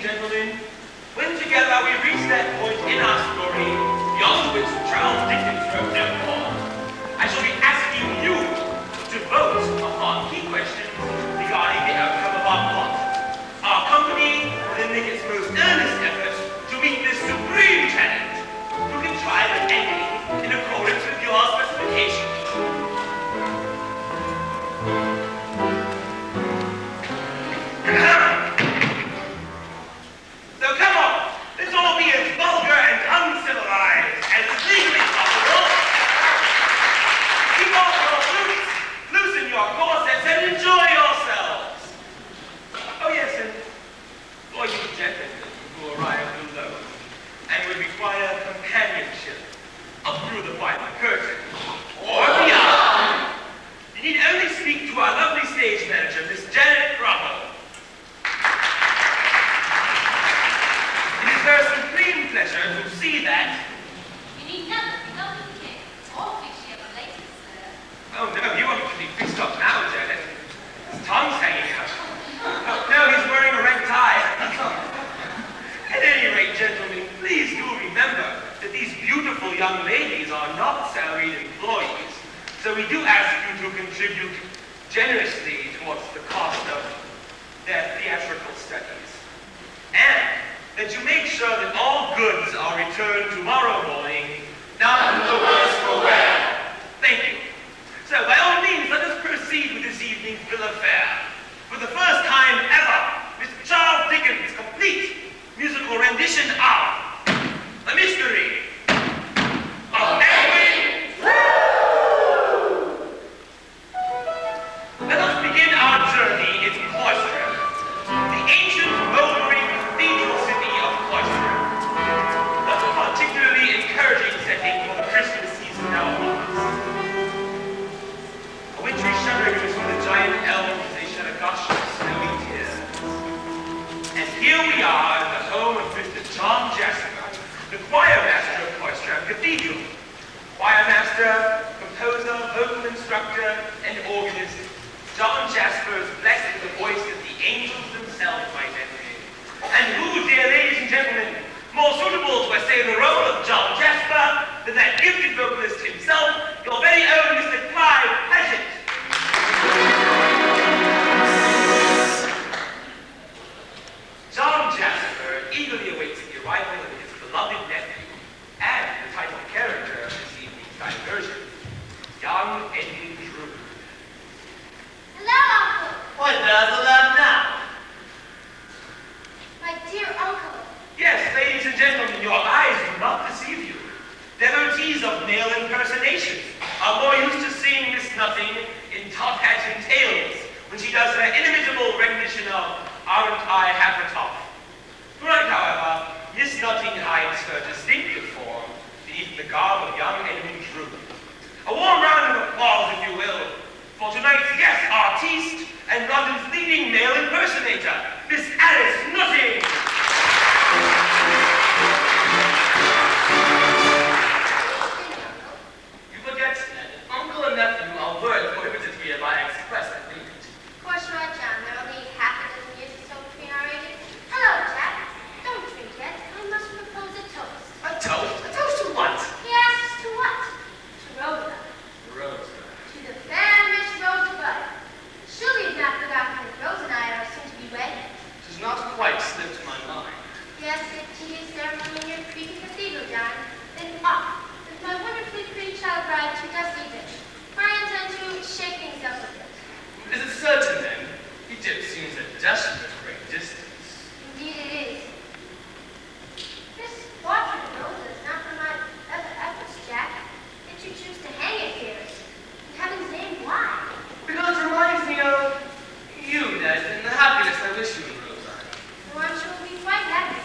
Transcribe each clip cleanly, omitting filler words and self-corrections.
and gentlemen, when together we reach that point in our story, beyond which Charles Dickens wrote no more, I shall be asking you to vote upon key questions regarding the outcome of our plot. Our company will then make its most earnest effort to meet this supreme challenge, to contrive an ending in accordance with your specifications. So come on, let's all be as vulgar and uncivilized as is legally possible. Keep off your boots, loosen your corsets, and enjoy yourselves. Oh yes, and for you gentlemen who arrive below and would require companionship up through the final curtain or beyond, you need only speak to our lovely stage manager, Miss Janet Bravo. It is her supreme pleasure to see that. You need nothing, okay. All fixed up later, sir. Oh no, you want to be fixed up now, Janet. His tongue's hanging out. Oh no, he's wearing a red tie. At any rate, gentlemen, please do remember that these beautiful young ladies are not salaried employees, so we do ask you to contribute generously towards the cost of their theatrical studies. And that you make sure that all goods are returned tomorrow morning, none the worse for wear. Thank you. So, by all means, let us proceed with this evening's bill of fare. For the first time ever, Mr. Charles Dickens' complete musical rendition of The Mystery of Edwin. Let us begin our journey in Cloisterham, the ancient, mouldering cathedral city of Cloisterham. That's a particularly encouraging setting for the Christmas season now upon us. A wintry shuddering goes through the giant elms as they shed a gush of snowy tears. And here we are in the home of Mr. John Jasper, the choir master of Cloisterham Cathedral. Choir master, composer, vocal instructor, and organist, John Jasper is blessed with a voice that the angels themselves might envy. And who, dear ladies and gentlemen, more suitable to essay the role of John Jasper than that gifted vocalist himself, your very own Mr. Clive Paget. John Jasper eagerly awaits the arrival of his beloved nephew and the title character of this evening's diversion, young Edwin Drood. Hello, Uncle. What does the love now? My dear Uncle. Yes, ladies and gentlemen, your eyes do not deceive you. Devotees of male impersonation are more used to seeing Miss Nothing in top hats and tails when she does her inimitable rendition of Aren't I Half a Top? Tonight, however, Miss Nothing hides her distinctive form beneath the garb of young Edwin Drood. A warm round of applause, if you will, for tonight's guest artiste and London's leading male impersonator, Miss Alice Nutting. You forget that uncle and nephew are words prohibited here by express agreement. Of course you're right, John. There are only half a dozen years or so between our ages. Hello, Jack. Don't drink yet. I must propose a toast. A toast? A toast to what? He asks to what? To Rosa. Rosa. To the fair Miss Rosebud. Surely you've not forgotten that Rose and I are soon to be wed. It has not quite slipped my mind. Yes, it is ceremony in your creepy cathedral, John. Then off with my wonderfully pretty child bride to dusty dish. I intend to shake things up a bit. Is it certain then? Egypt seems a desperate great distance. Indeed it is. This portrait of Rosa is not from my other efforts, Jack. Yet you choose to hang it here. In heaven's name, why? Because it reminds me of you, Ned, and the happiness I wish you in Rosa. So I'm sure we'll be quite happy.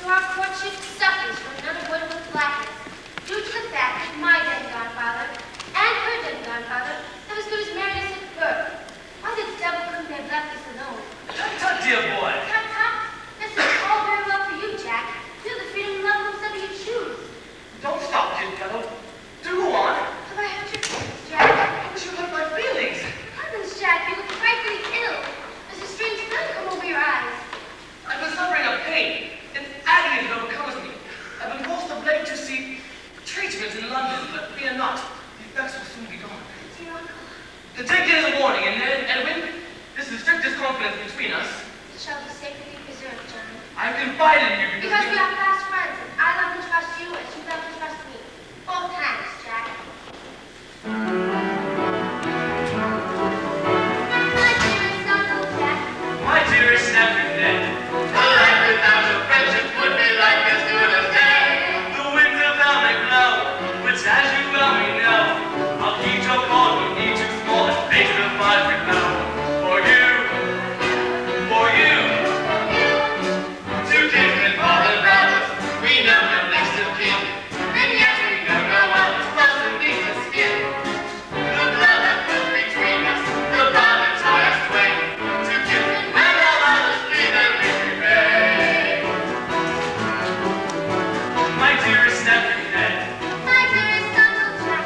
Though our courtship suffers from another wood with blackness, due to the fact that my dead godfather and her dead godfather have as good as married us at birth. Why the devil couldn't they have left us alone? Tut, tut, dear boy. Tut, tut. Listen, engagements in London, but fear not, the effects will soon be gone. Dear uncle, To take it as a warning, and Edwin, this is strictest confidence between us. it shall be sacredly preserved, John. I confide in you Because we are fast friends, and I love to trust you as you love to trust me. Both hands, Jack. My dearest Uncle Jack. My dearest nephew Ned, A life without your friendship would be like as good as dead. the winds of hell may blow, which as you well may know, I'll keep your call when need too small and face the fight with no. For you, Two kinsmen, father, brothers, we know no next of kin, and yet we know no one is close beneath the skin. The blood that flows between us, the bond that ties us twain. Two kinsmen, when all others flee, then we remain. my dearest nephew Ned, My dearest Uncle Jack.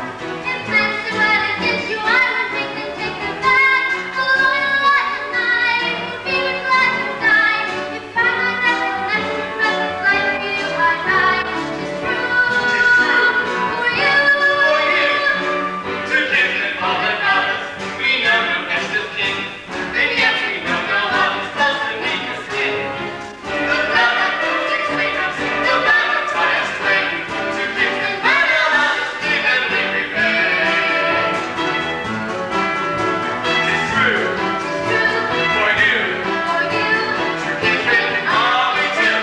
If plans to wed against you, I would make them take them back. A loyal lad and I would be glad to die. If by my death and left to rest this life for you I die. 'Tis true. For you. Two kinsmen, father, brothers, we know no next of kin, and yet we know no one is close beneath the skin. The blood that flows between us, the bond that ties us twain. Two kinsmen, when all others flee, then we remain. 'tis true, for you. For you. Two kinsmen, are we two?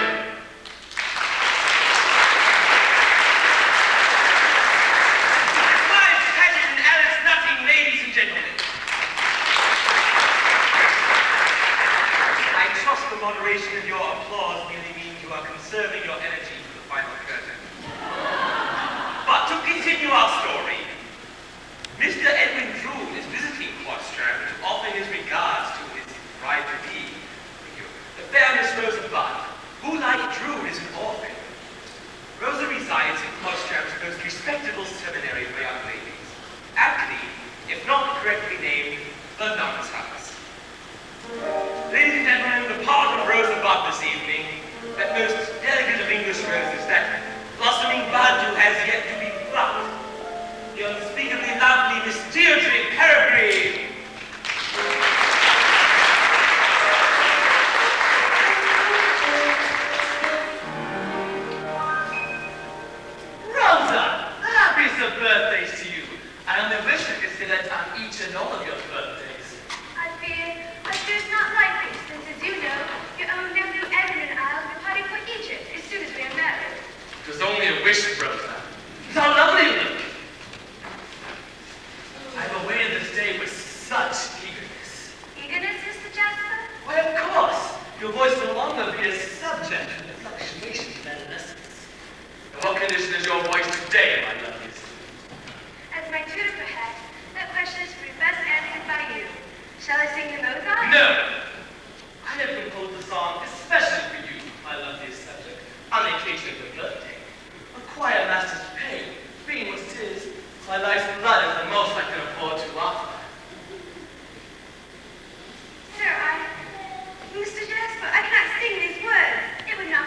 My Paget and Alice Nutting, ladies and gentlemen. I trust the moderation of your applause merely means you are conserving your energy for the final curtain. But to continue our story, Mr. Edwin Drood is visiting Quadstrand to offer his regards to his bride-to-be, the fair Miss Rosa Budd, who, like Drood, is an orphan. Rosa resides in Quadstrand's most respectable seminary for young ladies, aptly, if not correctly named, the Nun's House. Ladies and gentlemen, the part of Rosa Budd this evening, that most delicate of English roses, that blossoming bud who has yet to be plucked, the unspeakably lovely Miss Deirdre Peregrine. Rosa, the happiest of birthdays to you. I only wish I could say that on each and all of your birthdays. I fear it's not likely, since as you know, your own nephew Edwin and I will be parting for Egypt as soon as we are married. It was only a wish, Rosa. How lovely you look. I've awaited this day with such eagerness. Eagerness, Mr. Jasper? Why, of course. Your voice no longer be a subject to the fluctuations of adolescence. In what condition is your voice today, my loveliest? As my tutor, perhaps, that question is to be best answered by you. Shall I sing the Mozart? No! I have composed a song especially for you, my loveliest subject, on the occasion of your birthday. A choir master's pay, being what it is, my life's blood is the most I can afford to offer. Sir, Mr. Jasper, I cannot sing these words. It would not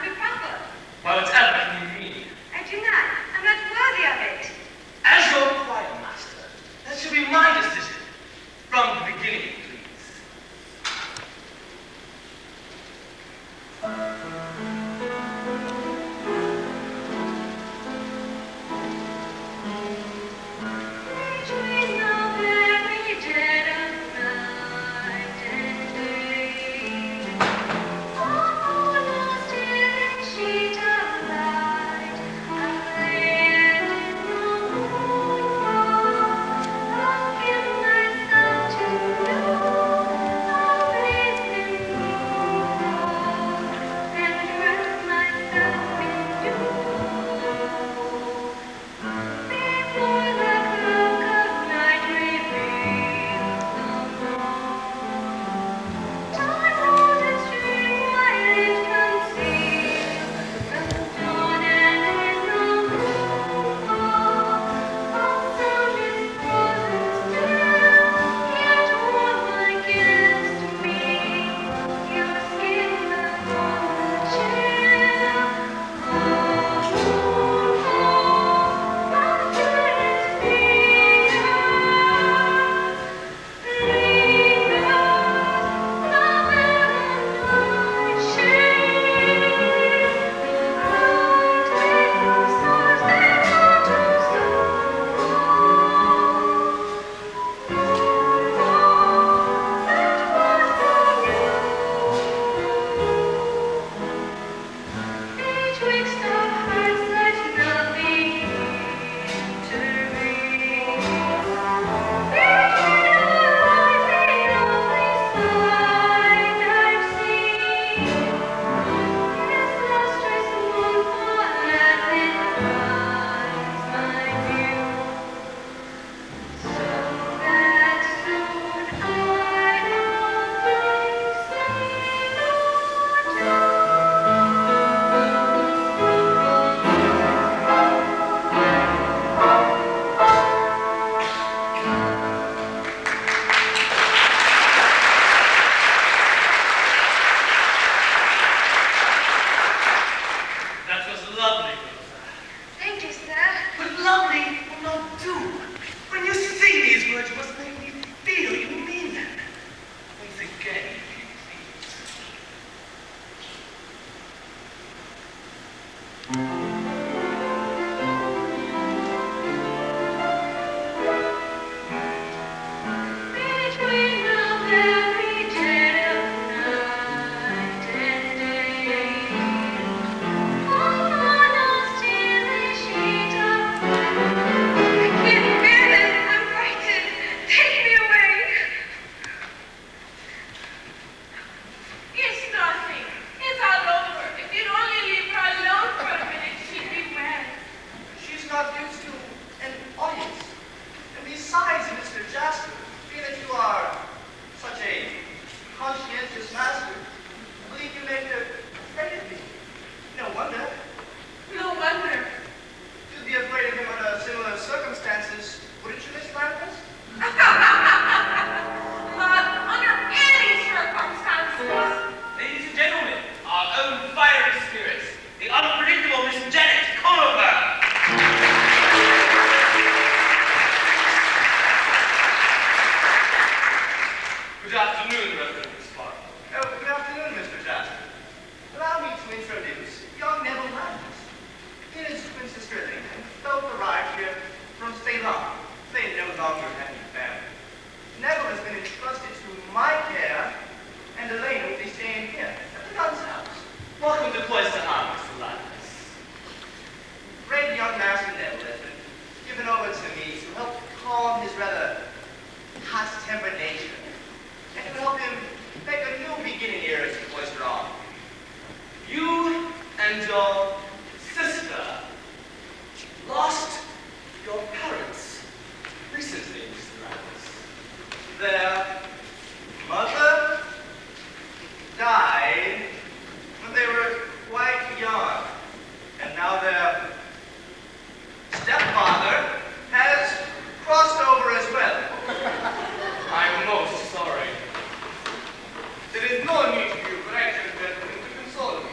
There is no need for you, correction, gentlemen, to console me.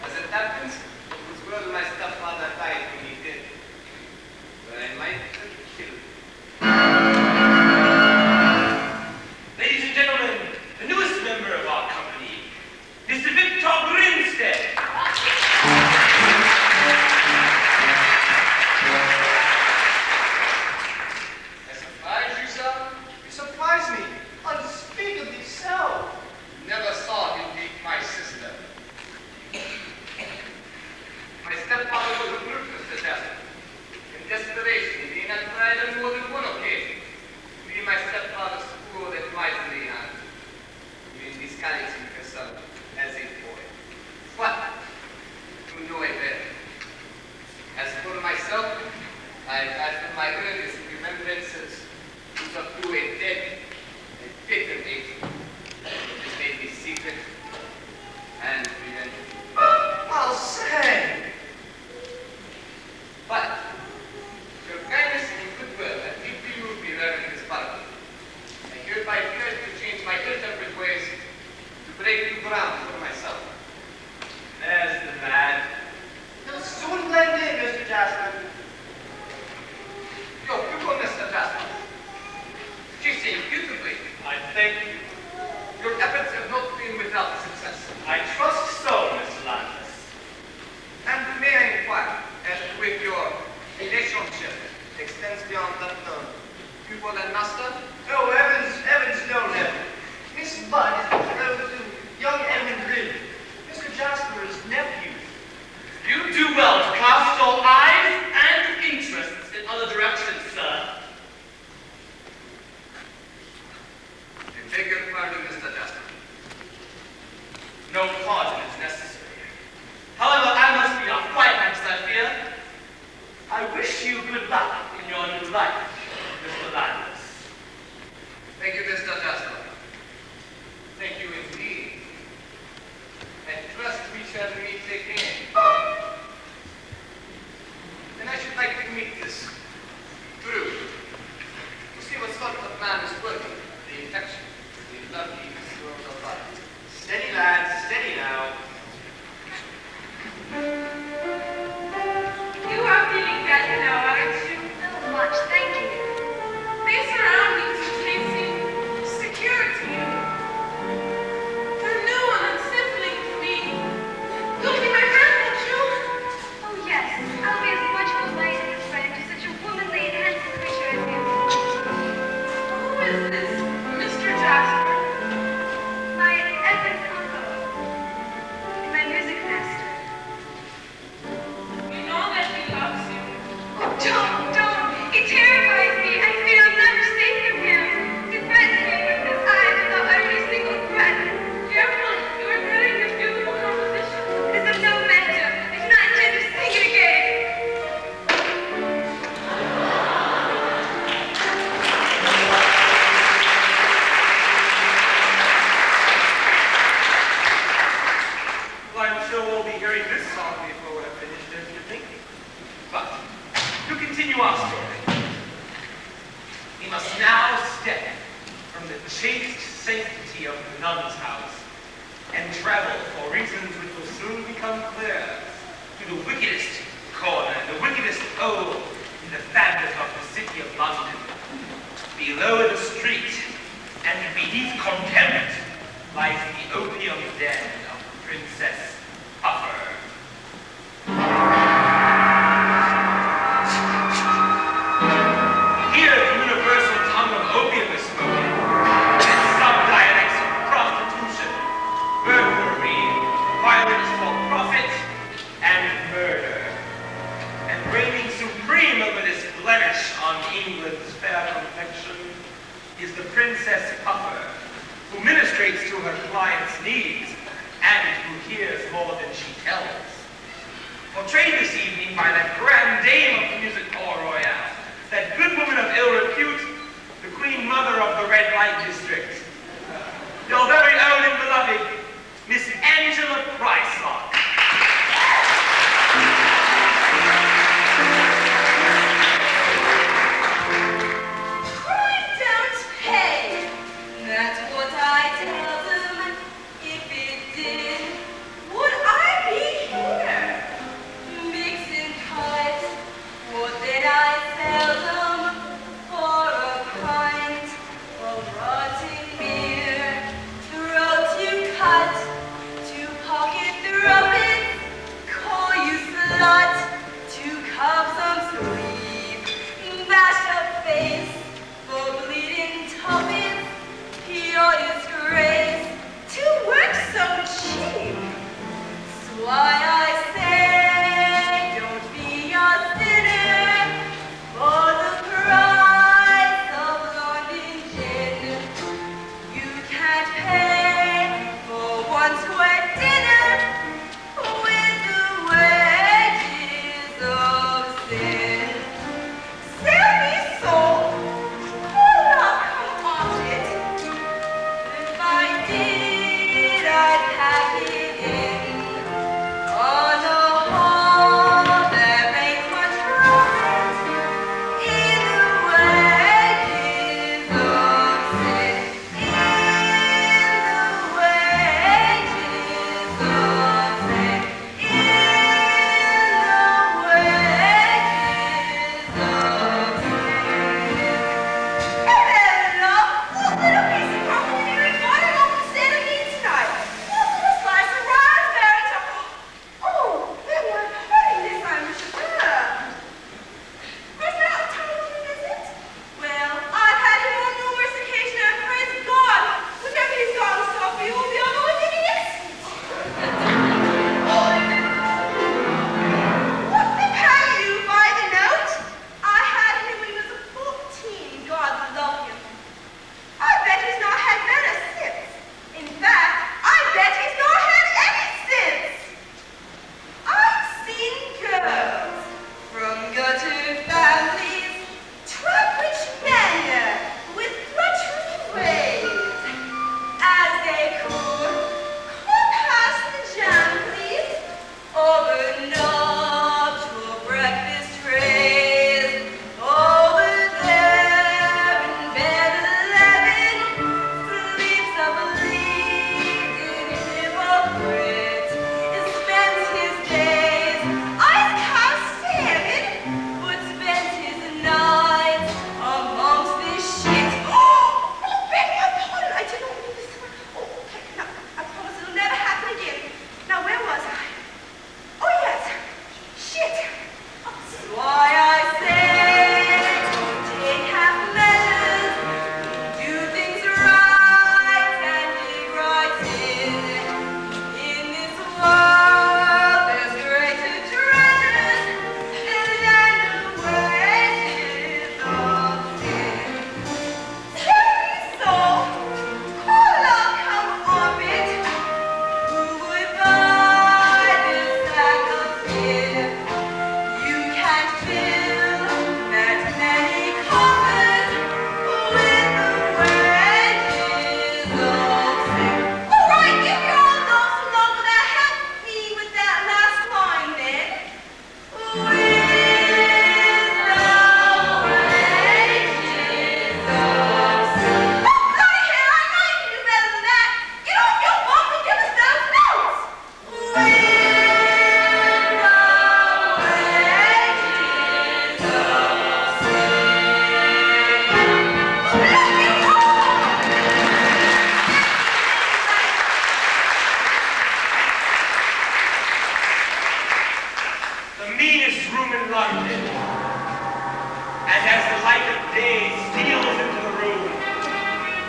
As it happens, do well to cast your eyes and interests in other directions, sir. I beg your pardon, Mr. Jasper. No pardon is necessary. However, I must be off quiet next, I fear. I wish you good luck in your new life, Mr. Landis. Thank you, Mr. Jasper. Thank you indeed. I trust we shall meet again. Then I should like to meet this Drood, to see what sort of man is worthy of the affection, the lovely world of life. Steady, lads, steady now. You are feeling better now, aren't you? So much, thank you. These surroundings may seem secure to you. They're new and unsettling for me. You'll be my friend, won't you? Oh yes, I'll be as much obliged as a friend to such a womanly and handsome creature as you. Who is this Mr. Jasper? My Edwin's uncle. My music master. You know that he loves you. Oh, don't! He terrifies me. I fear I'll never safe from him. He threatens me with his eyes without uttering a single threat. Careful, you are cutting a beautiful composition. It is of no matter. I do not intend to sing it again. Well, I'm sure we'll be hearing this song before we're finished, don't you think? But, to continue our story, we must now step from the chaste sanctity of the nun's house and travel, for reasons which will soon become clear, to the wickedest corner, the wickedest hole in the fabric of the city of London. Below the street and beneath contempt lies the opium den of Princess Puffer. Here the universal tongue of opium is spoken, and sub-dialects of prostitution, burglary, violence for profit, and murder. And reigning supreme over this blemish on England's fair complexion is the Princess Puffer, who ministrates to her clients' needs and who hears more than she tells. Portrayed this evening by that grand dame of the music hall royale, that good woman of ill repute, the queen mother of the red light district, your very own and beloved Miss Angela Pricelock. I don't pay. That's what I tell them. If it did, would I be here? Mixing cuts. What did I sell them for a pint of rotten beer? Throat to cut, to pocket the rubber. meanest room in London. And as the light of day steals into the room,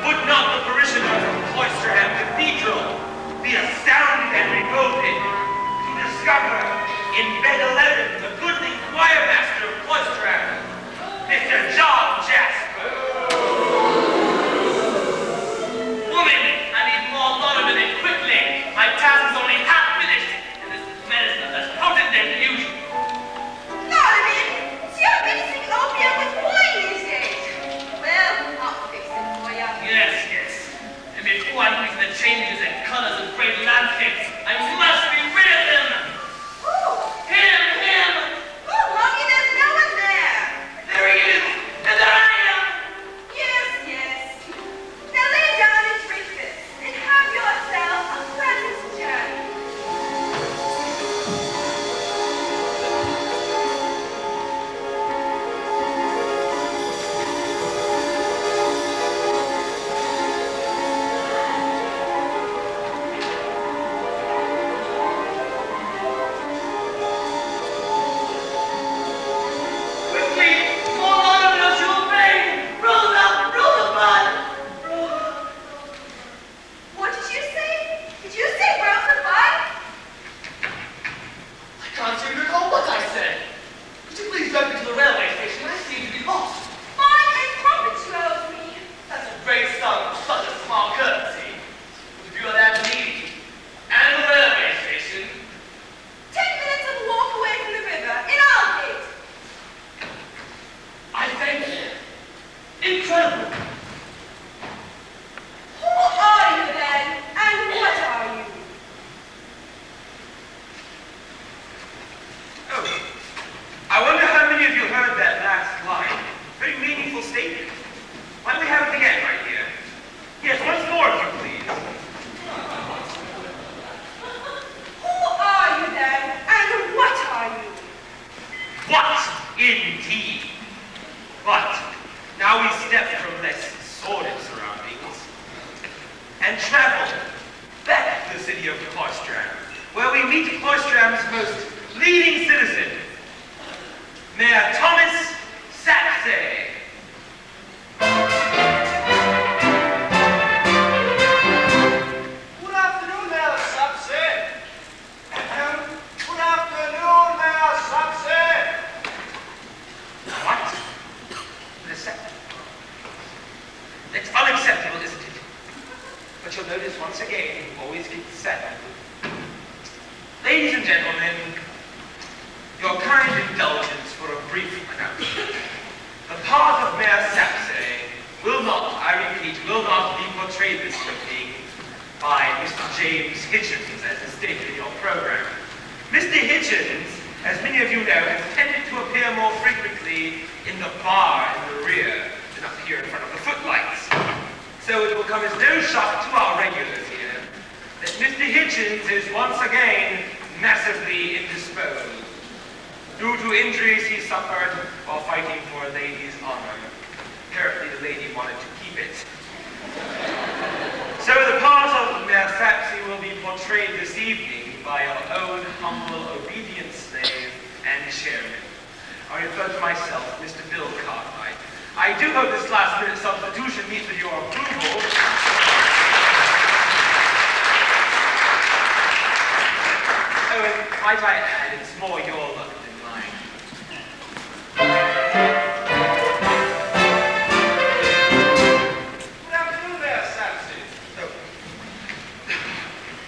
would not the parishioners of Cloisterham Cathedral be astounded and revolted to discover in bed 11 the goodly choir master of Cloisterham, Mr. John Jasper? Woman, I need more laudanum and quickly. My task is only half finished, and this medicine is less potent than usual. Laudanum? So you're mixing opium with wine these days? Well, I'll fix it for you. Yes, yes. And before I mix the changes and colors of great landscapes, I must be rid of them. Who? Him! Oh, Lucky, there's no one there. There he is, and there I am. Yes. Now lay down and drink this, and have yourself a pleasant journey. Quickly, more laudanum as you obey. Roll up, roll the blood. What did you say? Did you say Rosabud? I can't seem to recall what I said. Would you please drive me to the railway station? I seem to be lost. Mine and trumpet shows me. That's a great sum for such a small courtesy. Would you be allowed to meet and the railway station? 10 minutes of walk away from the river in Aldgate. I thank you. Incredible. Who are you then, and what are you? Oh, I wonder how many of you heard that last line. Very meaningful statement. Why don't we have it again right here? Yes, once more, if you please. Who are you then, and what are you? What, indeed? But now we step from less sordid surroundings and travel back to the city of Cloisterham, where we meet Cloisterham's most leading citizen, Mayor Thomas Sapsay. Good afternoon, Mayor Sapsay. Good afternoon, Mayor Sapsay. What? It's unacceptable, isn't it? But you'll notice once again, you always get set. Ladies and gentlemen, your kind indulgence for a brief announcement. The part of Mayor Sapsay will not, I repeat, will not be portrayed this evening by Mr. James Hitchens, as is stated in your program. Mr. Hitchens, as many of you know, has tended to appear more frequently in the bar in the rear than up here in front of the footlights. So it will come as no shock to our regulars here that Mr. Hitchens is once again massively indisposed due to injuries he suffered while fighting for a lady's honor. Apparently the lady wanted to keep it. So the part of Mayor Sapsay will be portrayed this evening by your own humble, obedient slave and chairman. I refer to myself, Mr. Bill Cartwright. I do hope this last-minute substitution meets with your approval. Oh, and might I add, it's more your luck than mine. Good afternoon, Mayor Sapsay. Oh.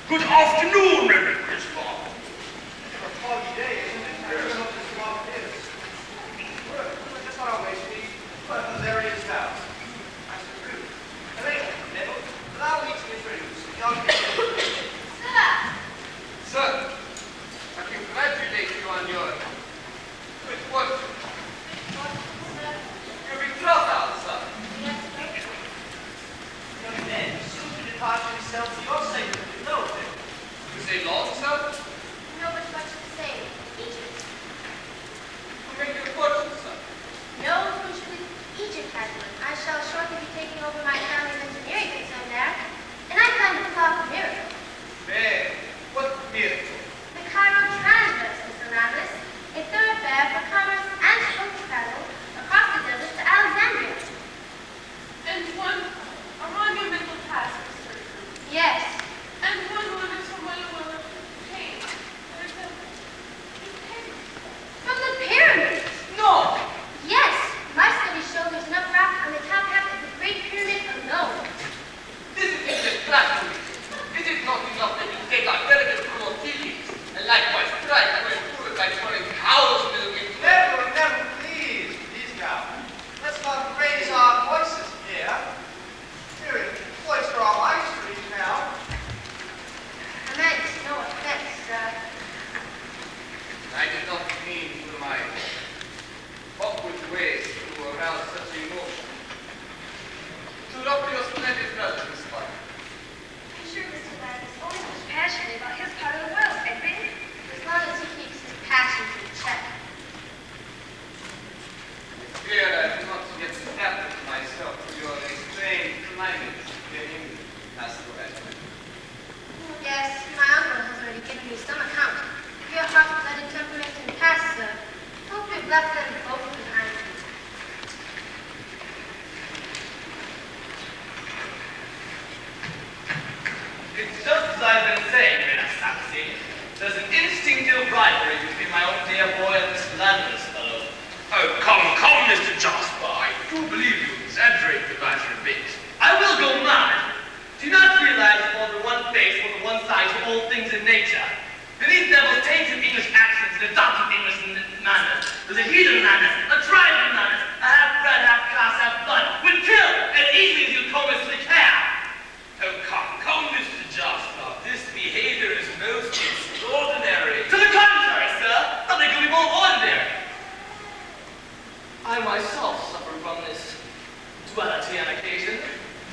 Good afternoon, Reverend Christopher. A foggy day, isn't it? I don't know what this fog is. Well, I just want to waste me. But there he is now. Master Drood. Hello, Neville. Allow me to introduce young Sir, I congratulate you on your good fortune. You're betrothed out, sir. Young man, soon to depart himself for your sake, you know it. You say long, sir? No, but much the same. Egypt. You make your fortune, sir. No, usually Egypt has one. I shall shortly be taking over my family's engineering concern there. And I kind of thought a miracle. Man, what miracle. The Cairo Transverse, Mr. Ravis. A left them both behind him. It's just as I've been saying, Miss Saxy. There's an instinctive rivalry between my own dear boy and this landless fellow. Oh, come, Mr. Jasper. I do believe you exaggerate the matter a bit. I will go mad. Do you not realize more than one face, more than one side to all things in nature? Beneath Neville's tainted English accents and adopted English manners, there's a heathen manners, a driving manners, a half-bred, half-caste, half-blood, would kill as easily as you comb a slick hair. Oh, come, Mr. Jasper. This behavior is most extraordinary. To the contrary, sir, nothing could be more ordinary. I myself suffer from this duality on occasion.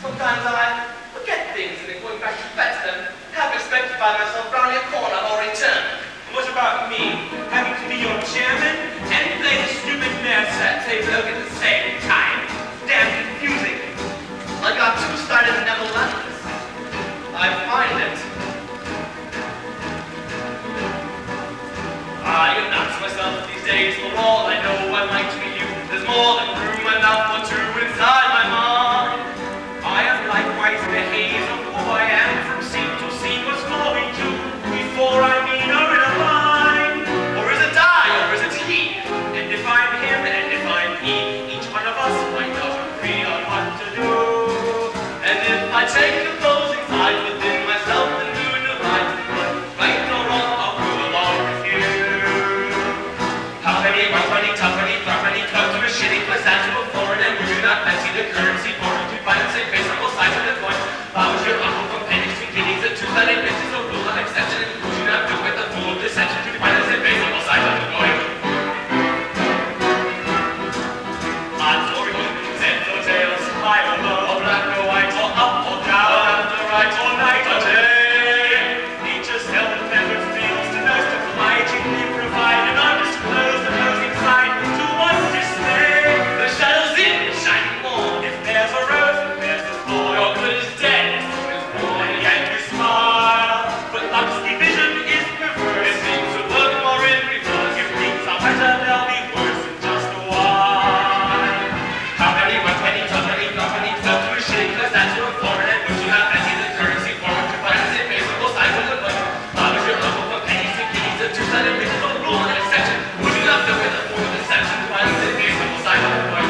Sometimes I forget things and then going back to fetch them, half expect to find myself rounding a corner or return. What about me? Having to be your chairman and play the stupid mayor bloke at the same time? Damn confusing. I got two-sided Neville Landless. I find it. I announce myself these days, for all I know I might be you. There's more than room enough for two inside my mind. I am likewise in the haze of who I am, from scene to scene what's going to, before I mean or in a line. Or is it I, or is it he? And if I'm him, and if I'm he, each one of us might not agree on what to do. And if I take opposing sides within myself, then who divides? But right or wrong, I'll go along with you. Halfpenny, one-penny, twopenny, threepenny, come to a shitty place out to a foreign, and we do not fancy the currency foreign to find and say face on both sides of the coin. How is your uncle from pennies to guineas, a two-sided business, a rule of exception, and who do not do with the fool of dissension to find and say face on both sides of the coin? Odds or evens, heads or tails, high or low, black or white, or up or down, left or right, or night or day. Each a self-dependent feels to nurse to politely provide an undisclosed opposing side to one's dismay. The shadow's in, shining more. If there's a rose, there's a thorn. Your good is dead, so is born. And yet we smile, but love's division is perverse. It seems to work more in reverse. If things are better, they'll be worse in just a while. Halfpenny, one-penny, twopenny, threepenny, twelve to a shilling, plus that to a foreign, and would you not fancy the currency foreign to find and say face on both sides of the coin? How is your uncle from pennies to guineas, a two-sided business, a rule and exception? Would you not go with a form of deception to find and say face on both sides of the coin?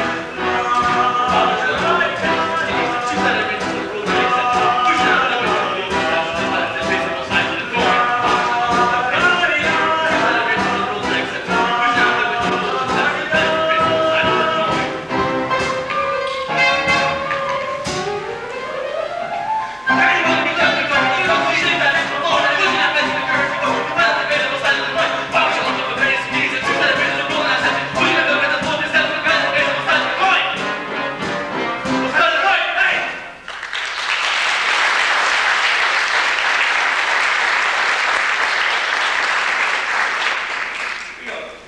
How is your uncle from pennies to guineas, a two-sided business, a rule and exception? Would you not go with a form of deception to find and say face on both sides of the coin?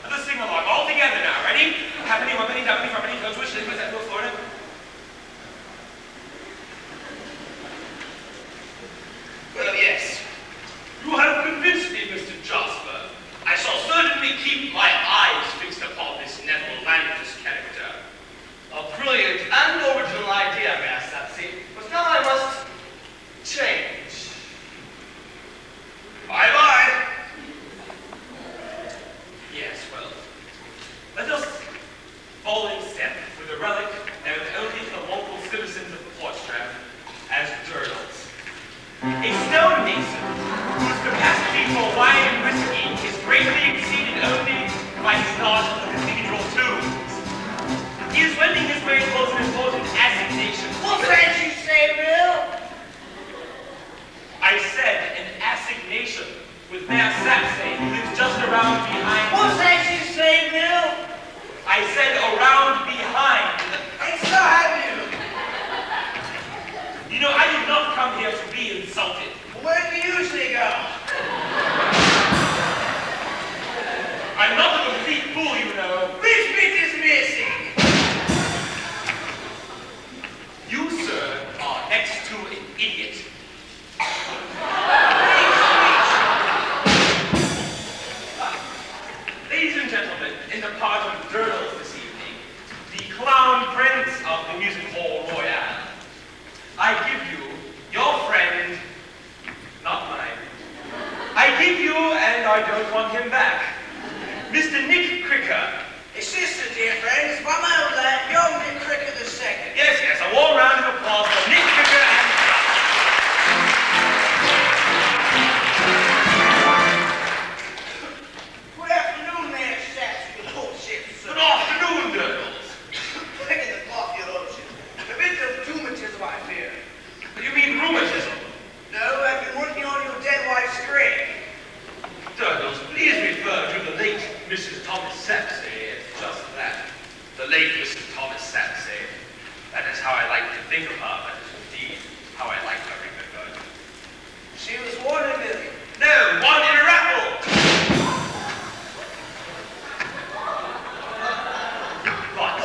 Let's sing along all together now. Ready? Halfpenny, one-penny, twopenny, threepenny, twelve to a shilling, plus that to a foreign. Well, yes. You have convinced me, Mr. Jasper. I shall certainly keep my eyes fixed upon this Neville Landless character. A brilliant and original idea, Mayor Sapsy. But now I must change. Bye-bye. Yes, well, let us fall in step with a relic known only to the local citizens of Portstrand as Drood. A stonemason whose capacity for wine and whiskey is greatly exceeded only by his knowledge of the cathedral tombs. He is wending his way towards an important assignation. What did you say, Bill? I said an assignation with Mayor Sapsay, who lives just around behind. What did you say, Bill? and gentlemen, in the part of Drood this evening, the clown prince of the Music Hall Royale, I give you your friend, not mine. I give you, and I don't want him back, Mr. Nick Cricker. It's sister, dear friends, by my old lad, young Nick Cricket II. Yes, yes, a warm round of applause for Nick Cricker and Good afternoon, there, Saps, your lordship, sir. Good afternoon, Durdles. Begging the cloth, your lordship. A bit of rheumatism, I fear. You mean rheumatism? No, I've been working on your dead wife's grave. Durdles, please refer to the late Mrs. Thomas Sapsay as just that. The late Mrs. Thomas Sapsay. That is how I like to think of her, but indeed how I like her remembered. She was 1 in a million. No, 1 in a raffle! But,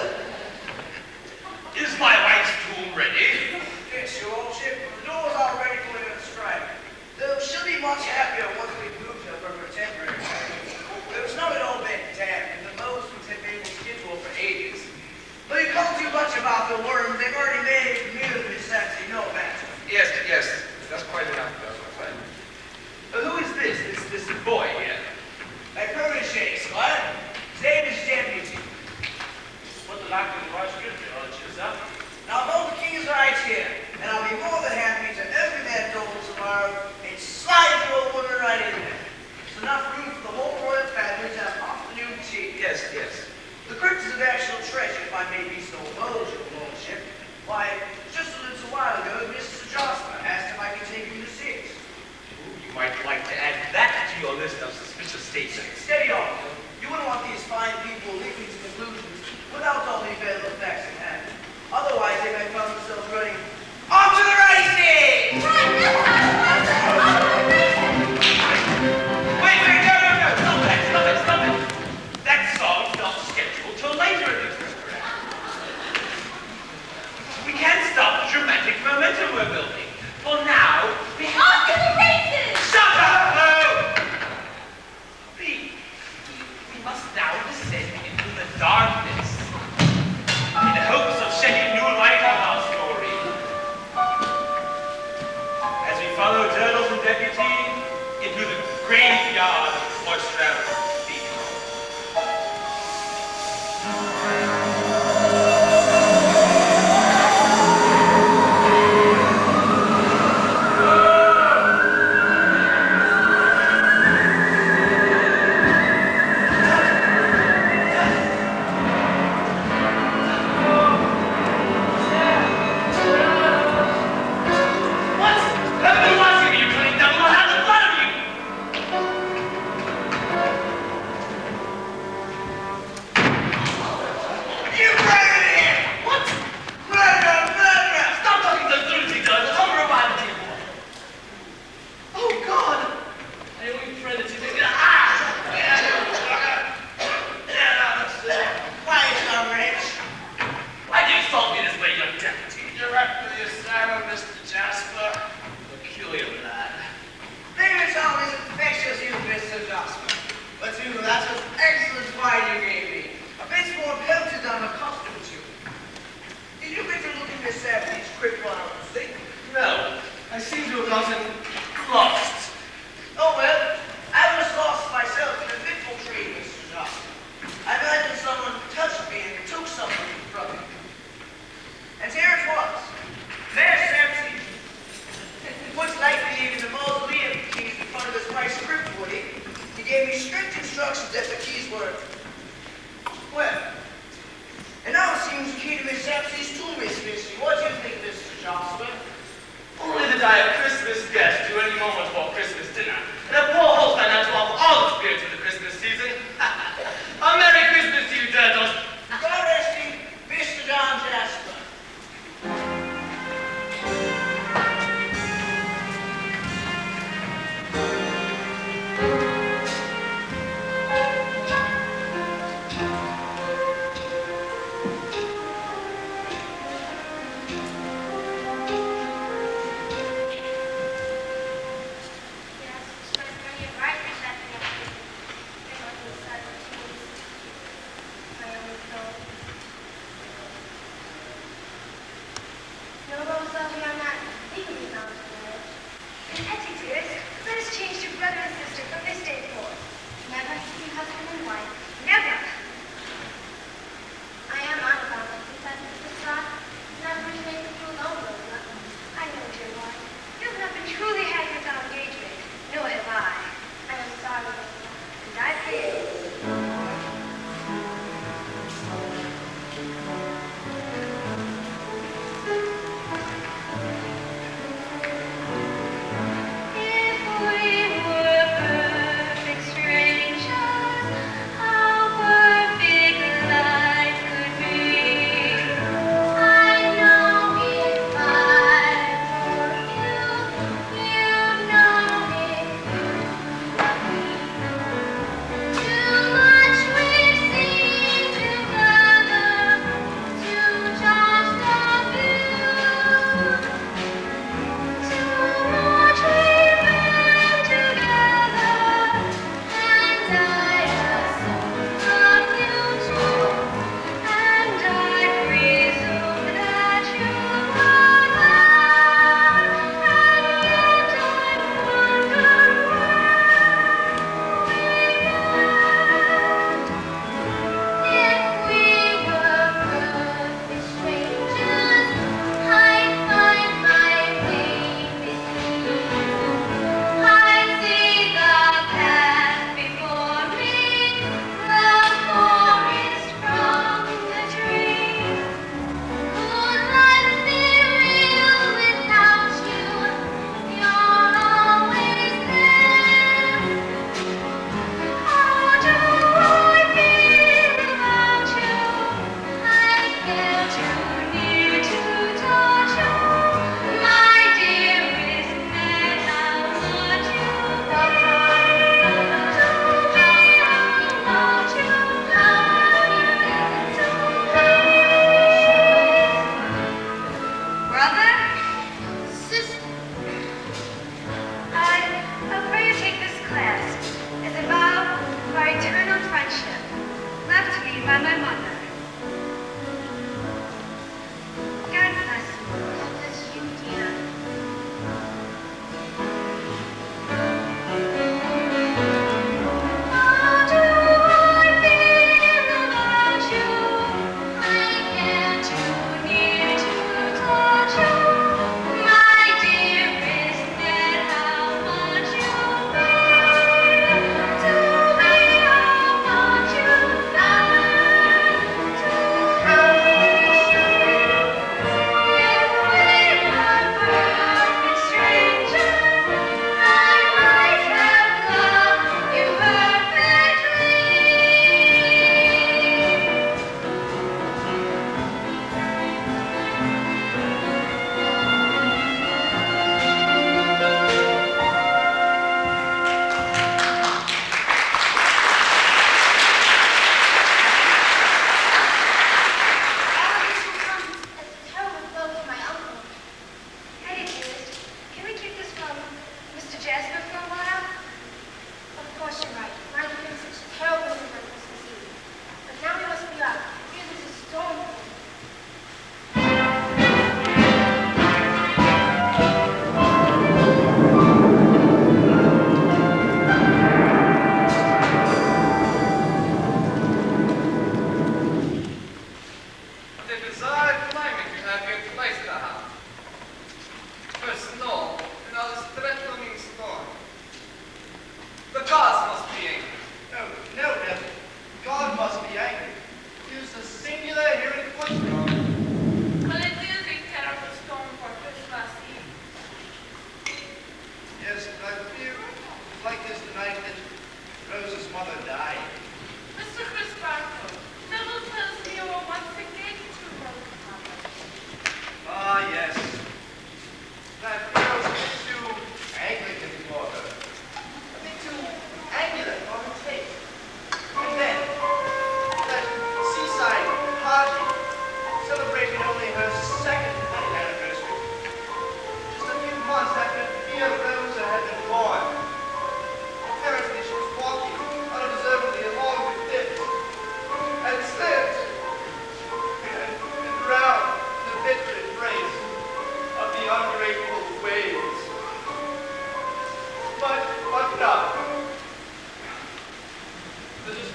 is my wife's tomb ready? Yes, your lordship, the doors are ready for you to strike. Though she'll be much happier once we've moved her from her temporary home. There was not at all been damp, and the Moslems had been able to get to her for ages. Though you can't do much about the worms, they've already made community sense, you know that. Yes, yes, that's quite enough, who is this boy here? My protege, squire. His name is Deputy. What the lack of rice good, your lordship, sir? Now, both the king is right here, and I'll be more than happy to open that door tomorrow and slide your woman right in there. There's enough room for the whole royal family to have afternoon tea. Yes, yes. The crypt is a national treasure, if I may be so bold, your lordship. Why, just a little while ago, Mr. Jasper asked if I could take him to see it. You might like to add that to your list of suspicious statements. Steady on, you wouldn't want these fine people leaping to conclusions without all the available facts in hand. Otherwise, they may find themselves running onto the racing! Wait, no, stop it. That song's not scheduled till later in the program. We can't stop the dramatic momentum we're building. For now, we have On to the races! Shut up, Flo! We must now descend into the darkness in hopes of shedding new light on our story. As we follow Durdles and Deputy into the graveyard of Oyster Cathedral.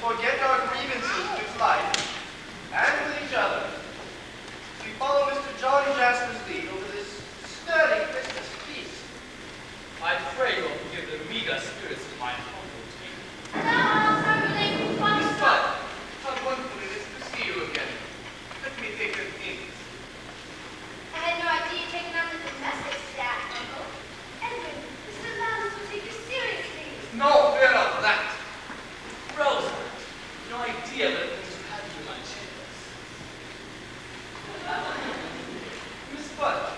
forget our grievances with life and with each other. We follow Mr. John Jasper's lead over this sturdy Christmas feast. I pray you'll forgive the meager spirits of my humble table. And now, I'm relating one Miss stop. Bud, how wonderful it is to see you again. Let me take your things. I had no idea you'd taken on the domestic staff, Uncle. Edwin, Mr. Lambs will take you seriously. No fear of that. Rosa, no idea what it means to have you in my chambers. Miss Bud,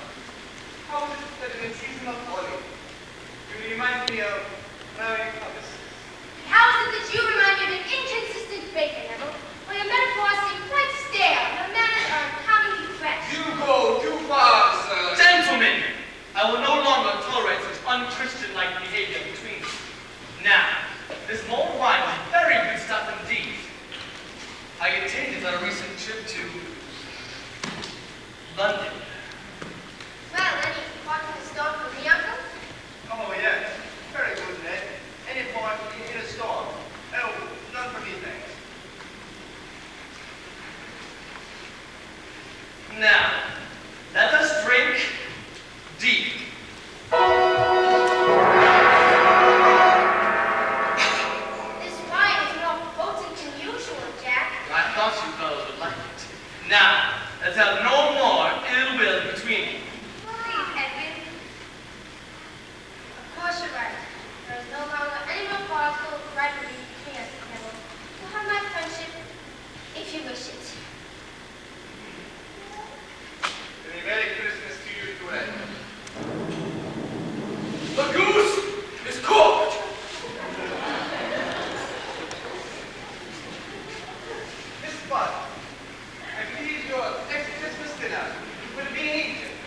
how is it that in a season of folly, you remind me of Mary Thomas? How is it that you remind me of an inconsistent baker, Neville? Well, your metaphors seem quite stale. Your manners are uncommonly fresh. You go too far, sir. Gentlemen, I will no longer tolerate such unchristian-like behavior between you. Now, this mulled wine is very good stuff indeed. I obtained it on a recent trip to London. Well, any walking the stone for me, Uncle? Oh, yes. Very good, Ned. Any point in a storm. Oh, none for me, thanks. Now, let us drink deep. This wine is more potent than usual, Jack. I thought you fellows would like it. Now, let's have no more ill will between you. Please, Edwin. Of course you're right. There is no longer any more possible rivalry between us, Neville. You'll have my friendship if you wish it. And a Merry Christmas to you, too, Ed. The goose is cooked! Miss Bud, I believe your next Christmas dinner will be in Egypt.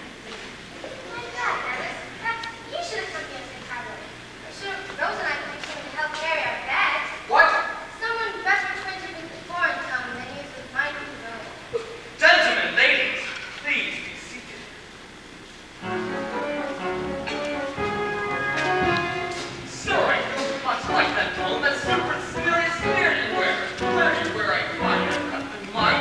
My God, Alice. Perhaps you should have put me as a cargo. I'm sure Rose and I could use someone to help carry our bags. What? Someone better acquainted with the foreign tongue than he is with mine and Rose. Gentlemen, ladies, please be seated. So I feel much like that poem that super serious spirit you wear. Where I find your cut in my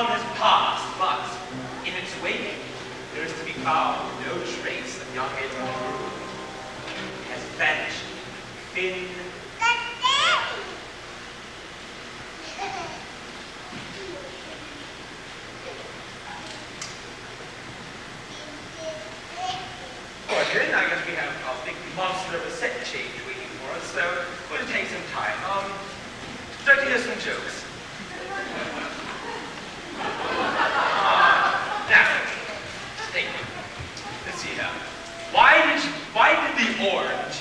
storm has passed, but in its wake, there is to be found no trace of young Edwin Drood. He has vanished, thin. Good. I guess we have our big monster of a set change waiting for us, so we'll take some time. Start to hear some jokes. Now, think. Let's see here. Why did the orange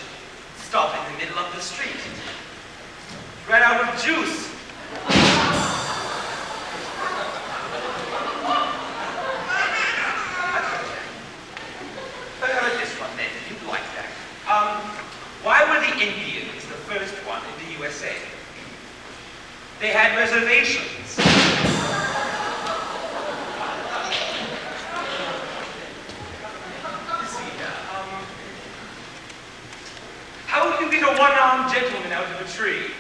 stop in the middle of the street? Ran out of juice. Why were the Indians the first one in the USA? They had reservations. Let's see here. How would you get a one-armed gentleman out of a tree?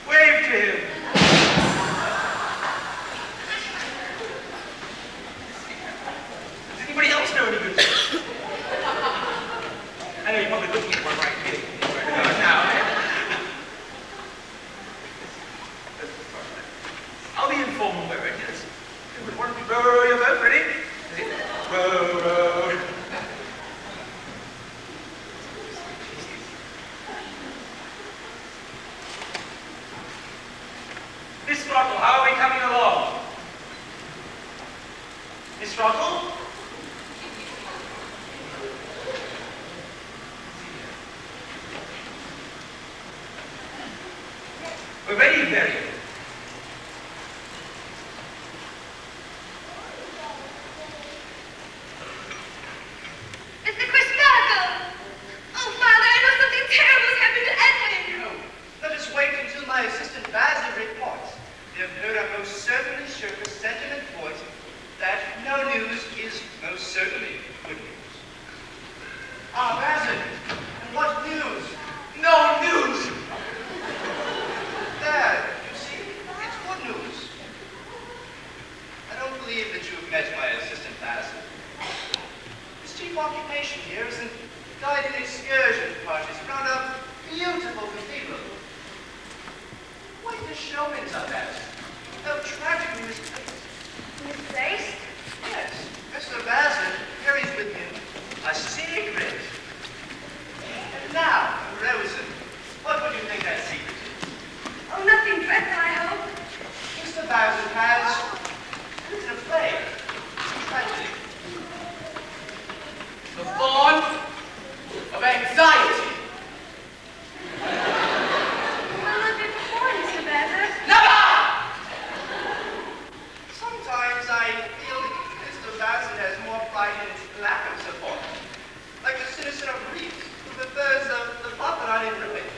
Wave to him. Does anybody else know any good jokes? I know you're probably looking for one right here. Now. I'll be informal where it is. One, row your boat, ready? Row, row. Miss Throttle, how are we coming along? Miss Throttle? We're very, very good. Mr. Crisparkle! Oh, Father, I know something terrible has happened to Edwin! No, let us wait until my assistant Basil reports. You have heard I most certainly show the sentiment point that no news is most certainly good news. Ah, Basil, and what news? No news! There, you see, it's good news. I don't believe that you've met my assistant Basil. His chief occupation here is in guiding excursion parties around a beautiful cathedral. Quite the showman's up at. How tragically misplaced. Misplaced? Yes, Mr. Basil carries with him a secret. And now, Rosen, what would you think that secret is? Oh, nothing dreadful, I hope. Mr. Basil has a little afraid. Tragedy. The thorn of anxiety. Well, not before, Mr. Bassett. Never! Sometimes I feel that Mr. Basil has more pride in his lack of support. Like the citizen of Greece who prefers the puppet in ribbon.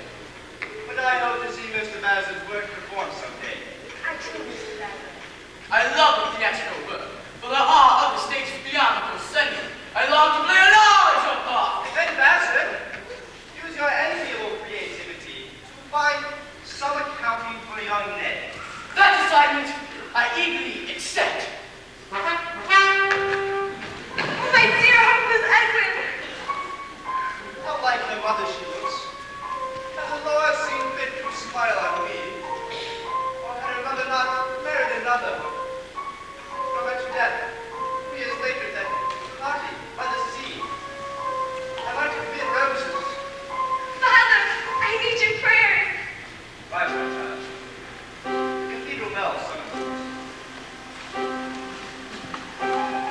But I hope to see Mr. Basil's work performed someday. I too, Mr. Bassett. I love the theatrical work, but there are other stages beyond the proscenium. I long to play a larger part. Then Basil, use your enviable creativity to find some accounting for young Ned. That assignment I eagerly accept. Oh, my dear Uncle Edwin! How like the mother she looks. Has the Lord seen fit to smile on me? Or had her mother not married another? From her to death, 3 years later, that party by the sea. I might have been roses. Father, I need your prayers. Rise, my child. Cathedral bells summon.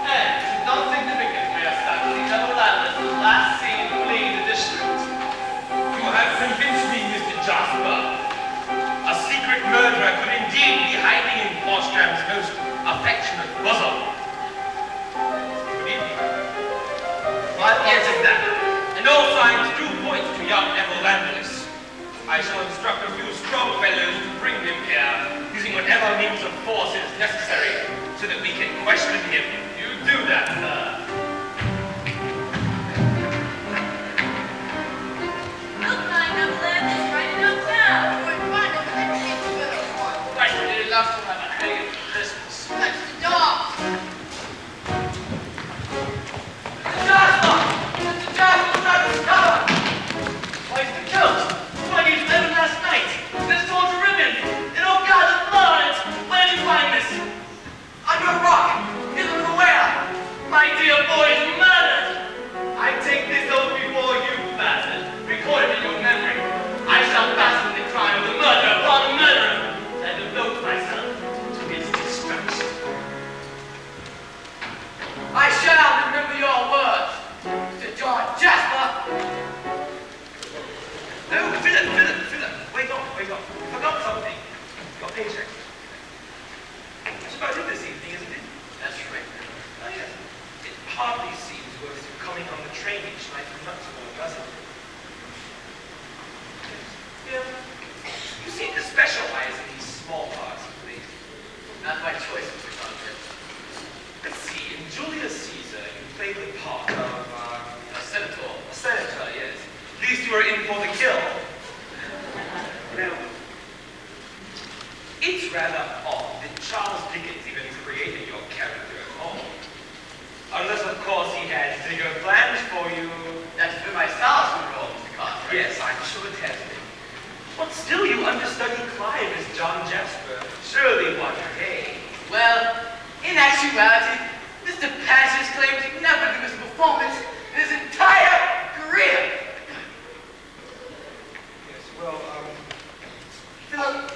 And it is not significant, we are starting that Orlando is the last scene fleeing the district. You have convinced me, Mr. Jasper. A secret murderer could indeed be hiding in Flostram's most affectionate bosom. Good evening. But yes, exactly. And all signs do point to young Neville Landless. I shall instruct a few strong fellows to bring him here, using whatever means of force is necessary, so that we can question him. You do that, sir. We'll find out Landis right enough now. I really love to have a hang at Christmas. your boys murdered. I take this oath before you, bastard, recorded in your memory. I shall fasten the crime of the murder upon the murderer, and devote myself to his destruction. I shall remember your words, Mr. John Jasper. No, Philip, wake up. You forgot something. Your paycheck. It's about it this evening, isn't it? That's right. Oh, yes. It hardly seems worth you coming on the train each night from Luxembourg, does it? Yeah. You seem to specialize in these small parts of things. Not by choice, Mr. Conrad. Let's see, in Julius Caesar, you played the part of, A senator. a senator, yes. At least you were in for the kill. Now, it's rather odd that Charles Dickens even created your character at all. Unless, of course, he had bigger plans for you. That's been my salesman role, Mr. Conrad. Yes, I'm sure it has been. But still, you understudy Clive as John Jasper. Surely one day. Well, in actuality, Mr. Patch's claims he never knew his performance in his entire career. Yes, well, Philip,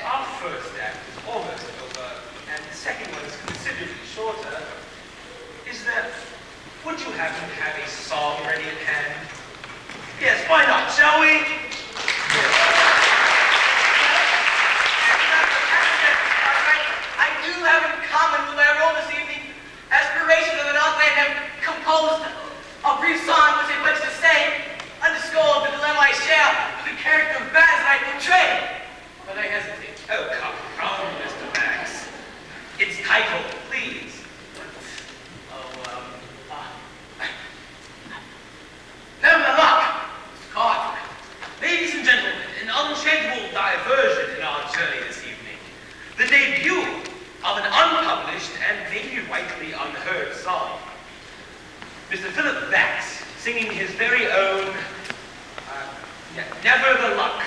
our first act is almost over, and the second one is considerably shorter. Would you happen to have a song ready at hand? Yes, why not, shall we? I do have in common with my role this evening aspirations of an author and have composed a brief song which I pledge to say underscores the dilemma I share with the character of Baz that I portray. But I hesitate. Oh, come, Mr. Max. Its title, please. Never the luck, Mr. Carter. Ladies and gentlemen, an unshakable diversion in our journey this evening. The debut of an unpublished and maybe rightly unheard song. Mr. Philip Bax singing his very own, Never the Luck.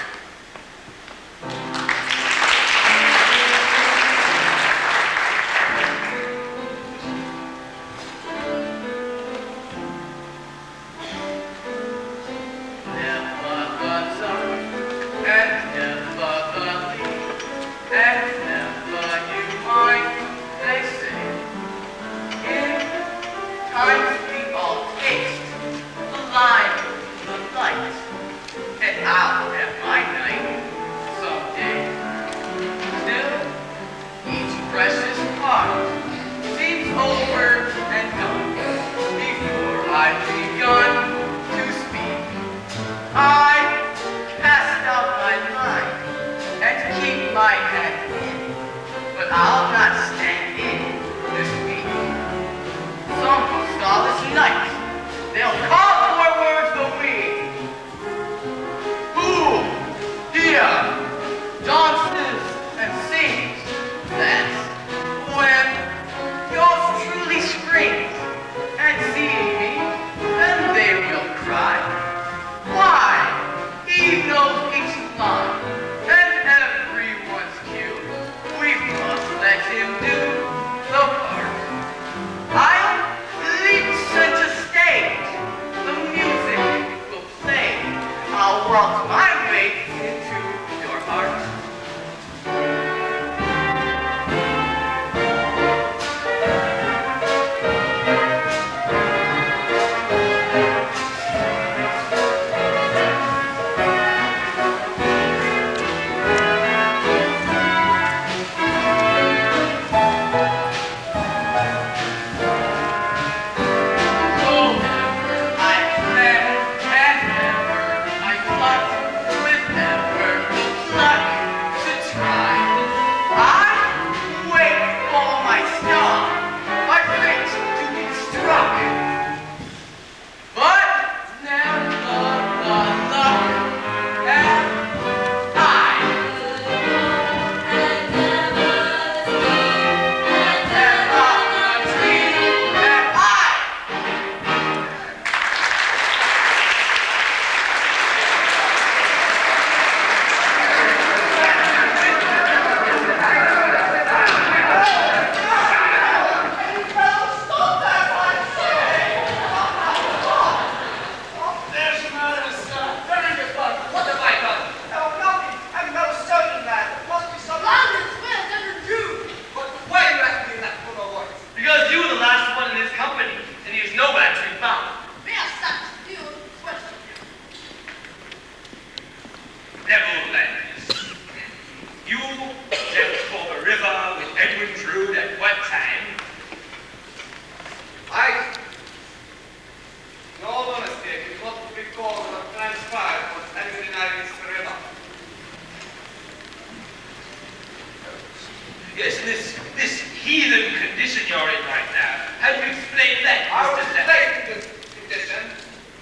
you're in right now. How do you explain that, I was Mr. late in this condition.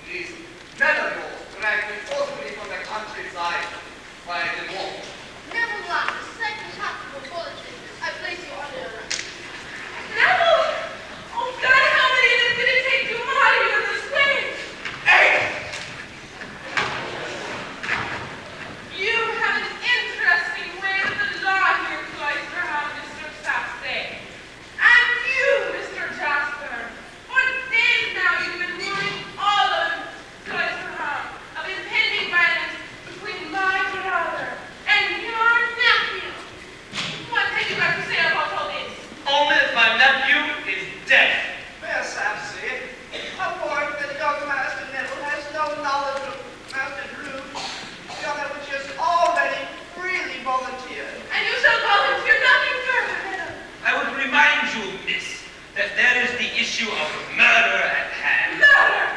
These men of yours dragged me forcibly from the countryside where I didn't walk. Never mind. The second half of the bulletin, I place you under arrest. Neville! Oh God, how many of them did it take to marry you in this way? Hey! You have an interesting way that the law here applies for how Mr. Sapsay. And you, Mr. Jasper, for days now you've been warning all of Cloisterham of impending violence between my brother and your nephew. What have you got to say about all this? Only that my nephew is dead. Mayor Sapsay, I warrant that young Master Neville has no knowledge of Master Drood, beyond that which has already freely volunteered. And you shall volunteer nothing further, Neville. I would remind you, miss, that there is the issue of murder at hand. Murder!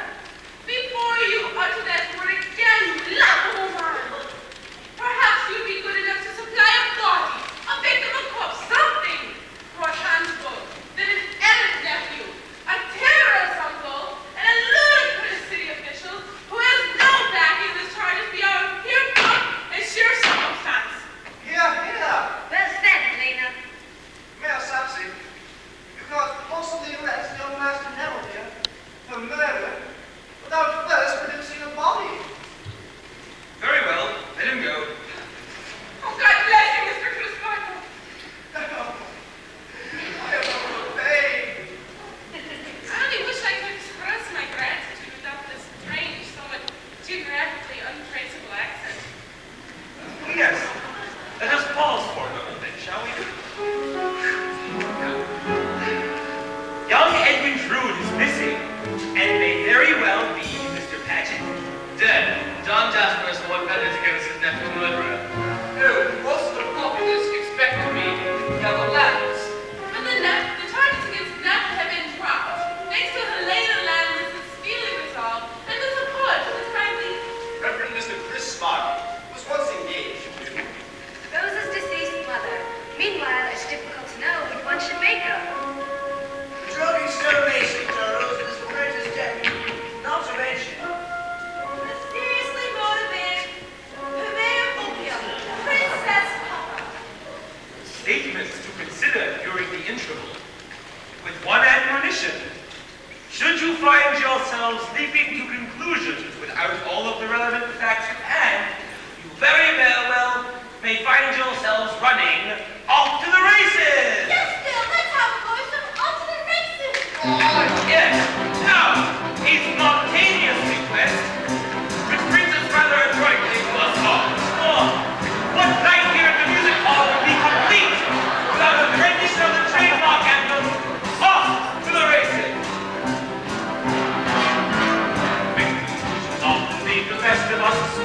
Before you utter that word again, you laughable man! Perhaps you'd be good enough to supply a body, a victim, a corpse, something for a transport that is Edwin's nephew, a terrorist uncle, and a ludicrous city official who has no backing of his charges beyond pure pluck and sheer circumstance. Here, here! Well said, Elena. Mayor Sapsay, you cannot possibly arrest young Master Neville here for murder without first producing a body. Very well, let him go. Oh, God bless you, Mr. Crisparkle. I am overpaid. I only wish I could express my gratitude without this strange, somewhat geographically untraceable accent. Yes, let us pause for a moment then, shall we? Now, young Edwin Drood is missing, and may very well be Mr. Paget. Dead. John Jasper is the one vended against his nephew's murderer. No, most of the populace expect to be yellow lands. But the charges against Neff have been dropped, thanks to the later landlord's speedily resolved, and the support of his kindly. Reverend Mr. Chris Spark was once engaged to Rose's deceased mother. Meanwhile, it's difficult to know which one should make her. Drugging still racing, Charles, is the greatest death. Not to mention. Mysteriously motivated, purveyor of opium, Princess Papa. Statements to consider during the interval. With one admonition, should you find yourselves leaping to conclusions without all of the relevant facts at hand, you very well may find yourselves running off to the races! Yes, Bill, let's have a go some ultimate races. Yes, now, a spontaneous request, which brings us rather adroitly to a song. For what night here at the music hall would be complete without a rendition of the trademark anthem, Off to the Races? Often leave the best of us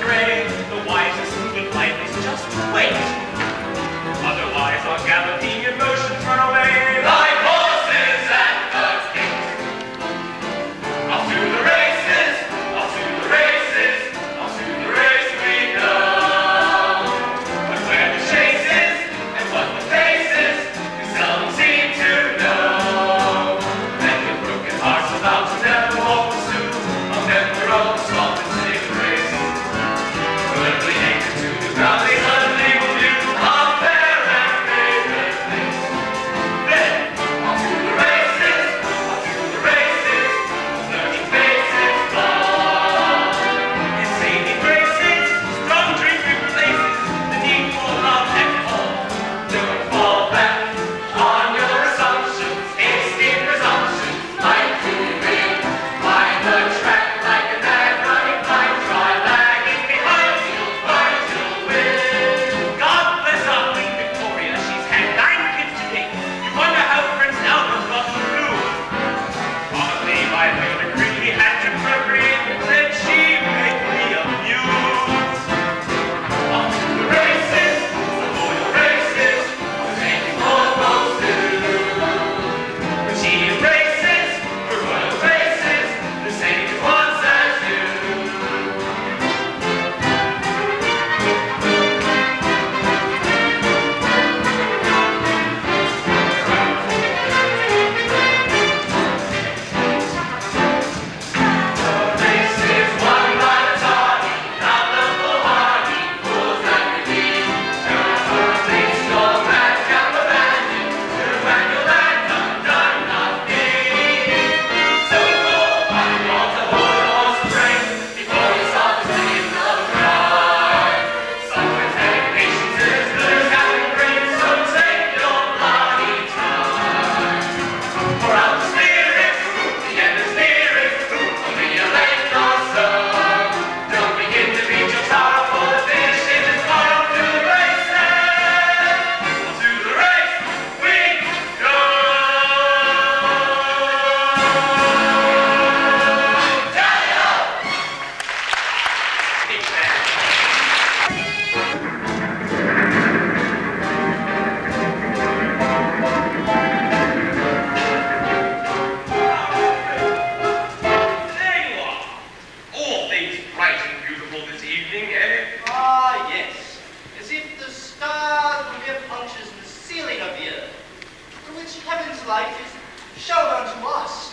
heaven's light is shown unto us.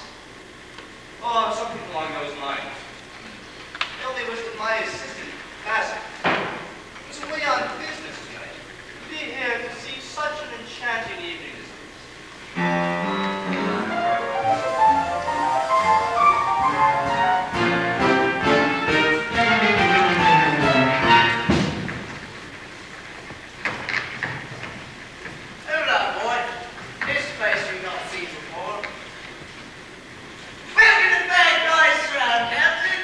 Oh, something along those lines. The only wish that my assistant, Basil, was away on business tonight. To be here to see such an enchanting evening as this. Hold on, boy. This place we've not seen before. Welcome to Bad Guys Round, Captain.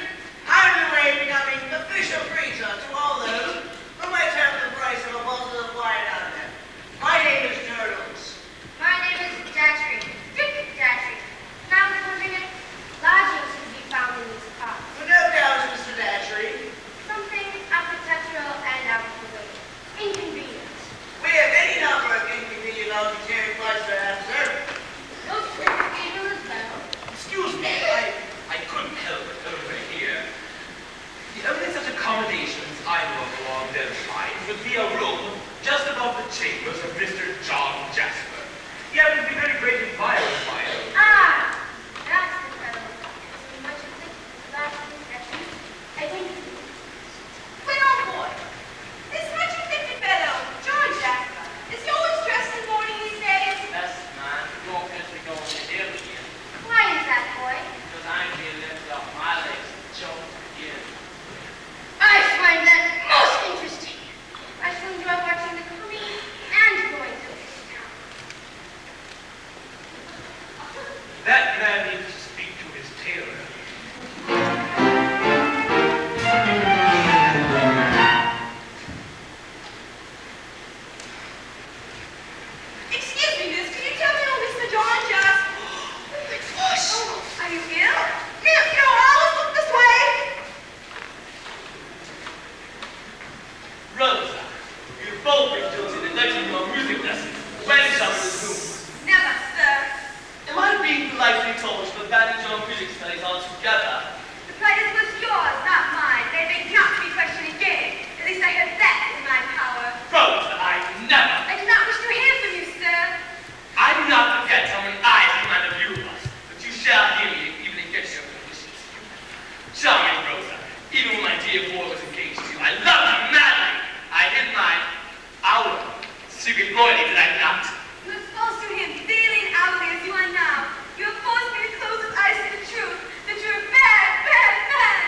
I'm the way becoming official preacher to all those who might have the price of a bottle of wine out there. My name is Drood. My name is Datchery. Dick Datchery. Now we're living in lodgings to be found in these parts. Well, no doubt, Mr. Datchery. Something architectural and out of the way. Inconvenient. We have any number of inconvenient long-term flights to have, sir. Those trips even as well. Excuse me, I couldn't help but overhear. The only such accommodations I know of along those lines would be a room just above the chambers of Mr. John Jasper. He happens to be a very great admirer of my own. Ah! That's the fellow. So much of it is last inspection. I think Well, boy, this much-afflicted fellow, John Jasper, is he always dressed in mourning these days? Yes, man. You're going to be going to hell again. why is that, boy? Because I'm being lifted off my legs and choked again. I find that most interesting. I shall enjoy watching the coming and going to this town. That man needs to speak to his tailor. Excuse me, miss, can you tell me who Mr. John Jasper? Oh, my gosh. Oh, are you ill? You don't always look this way. Rosa, you've both been guilty of neglecting your music lessons. When shall we resume? Never, sir. Am I being politely told to abandon your music studies altogether? The place was yours, not mine. They beg not to be questioned again. At least I have that in my power. Rosa, I never. I do not wish to hear from you, sir. I do not forget how many eyes command a view of us, but you shall hear me even against your conditions. Charming Rosa, even when my dear boy was engaged to you, I loved you madly. I hid my secret loyalty, did I not? You have false to him, dealing hourly as you are now. You have forced me to close with eyes to the truth, that you're a bad, bad man.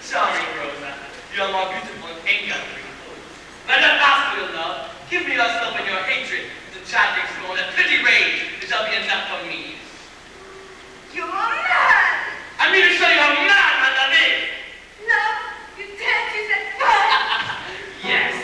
Charming Rosa, you are more beautiful in anger than in clothes. Let us ask for your love. Give me yourself and your hatred, the tragic scorn, that pretty rage. It shall be enough for me. You're mad. I mean to show you how mad my love is. No, you daren't use that word. Yes.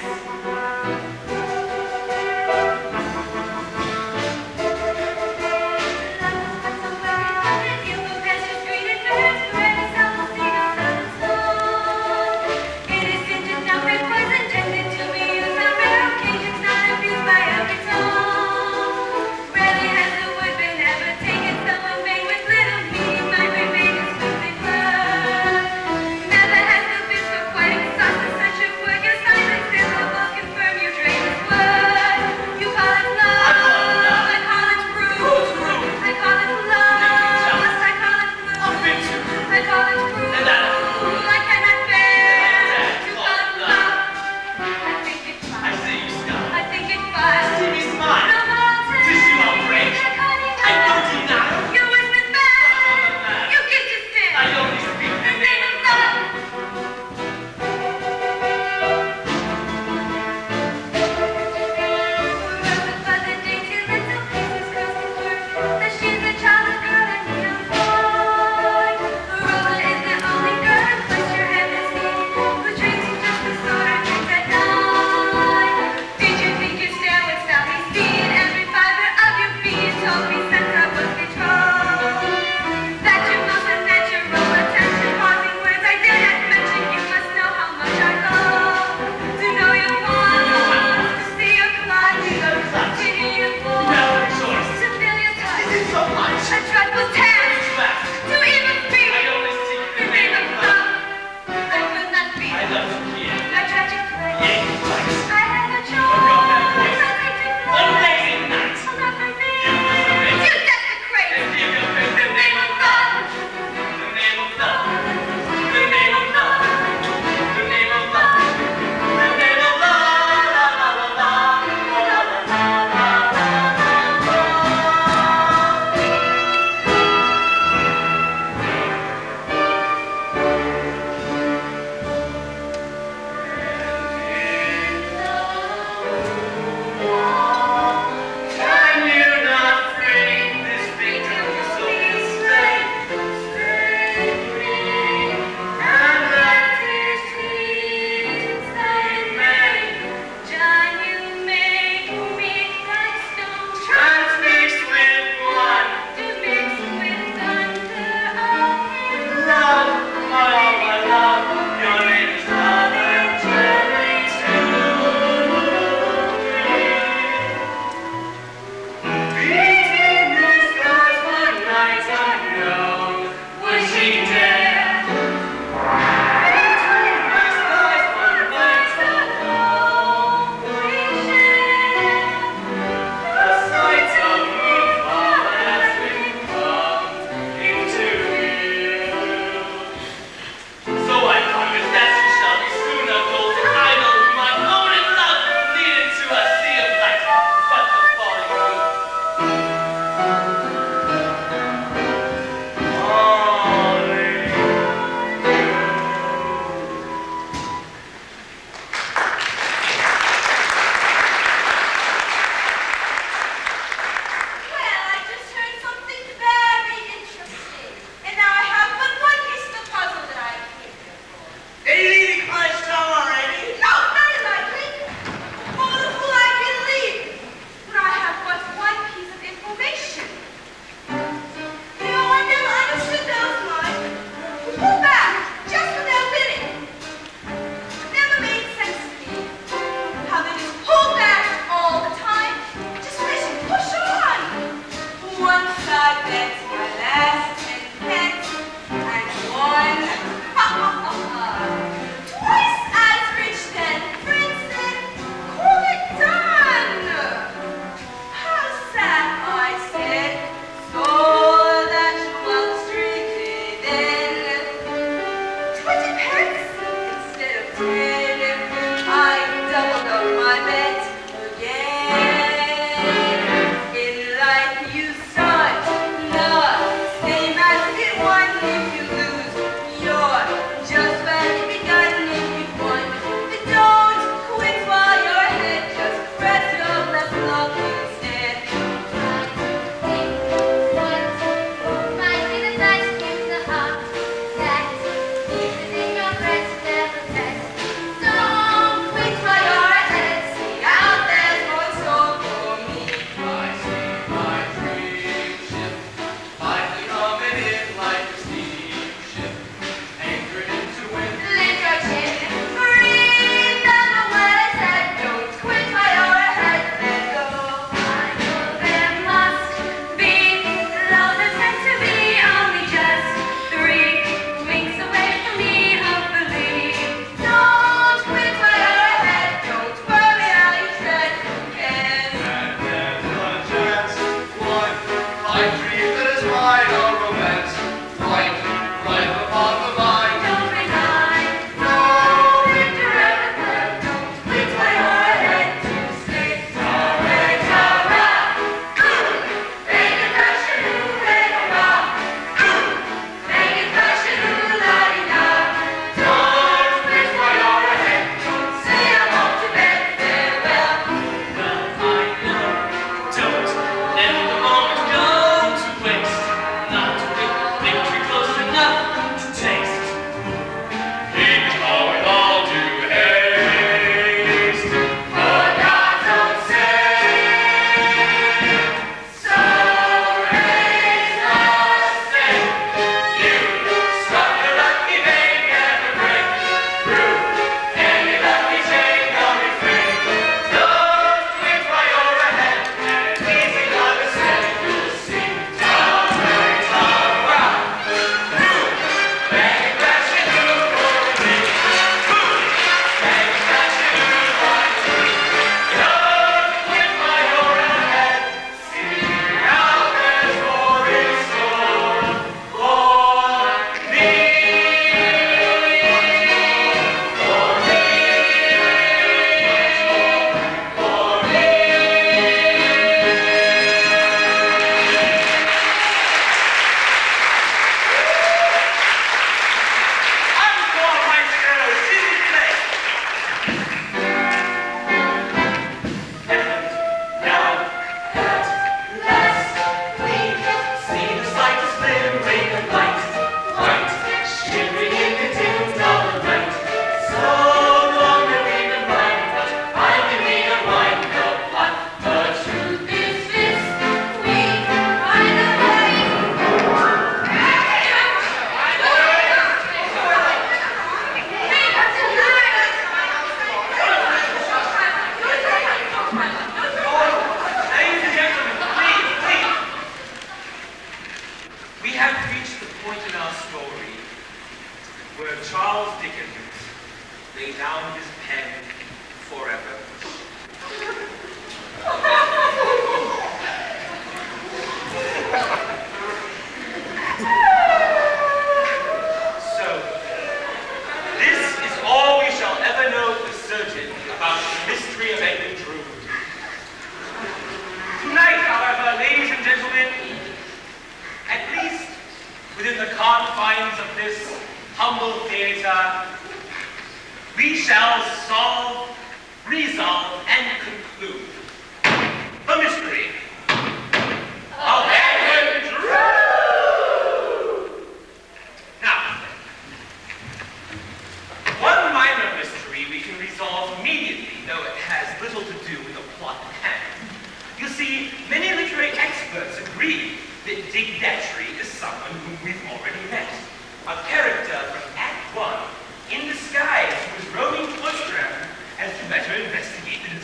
Rarely has the wood been ever Better investigate the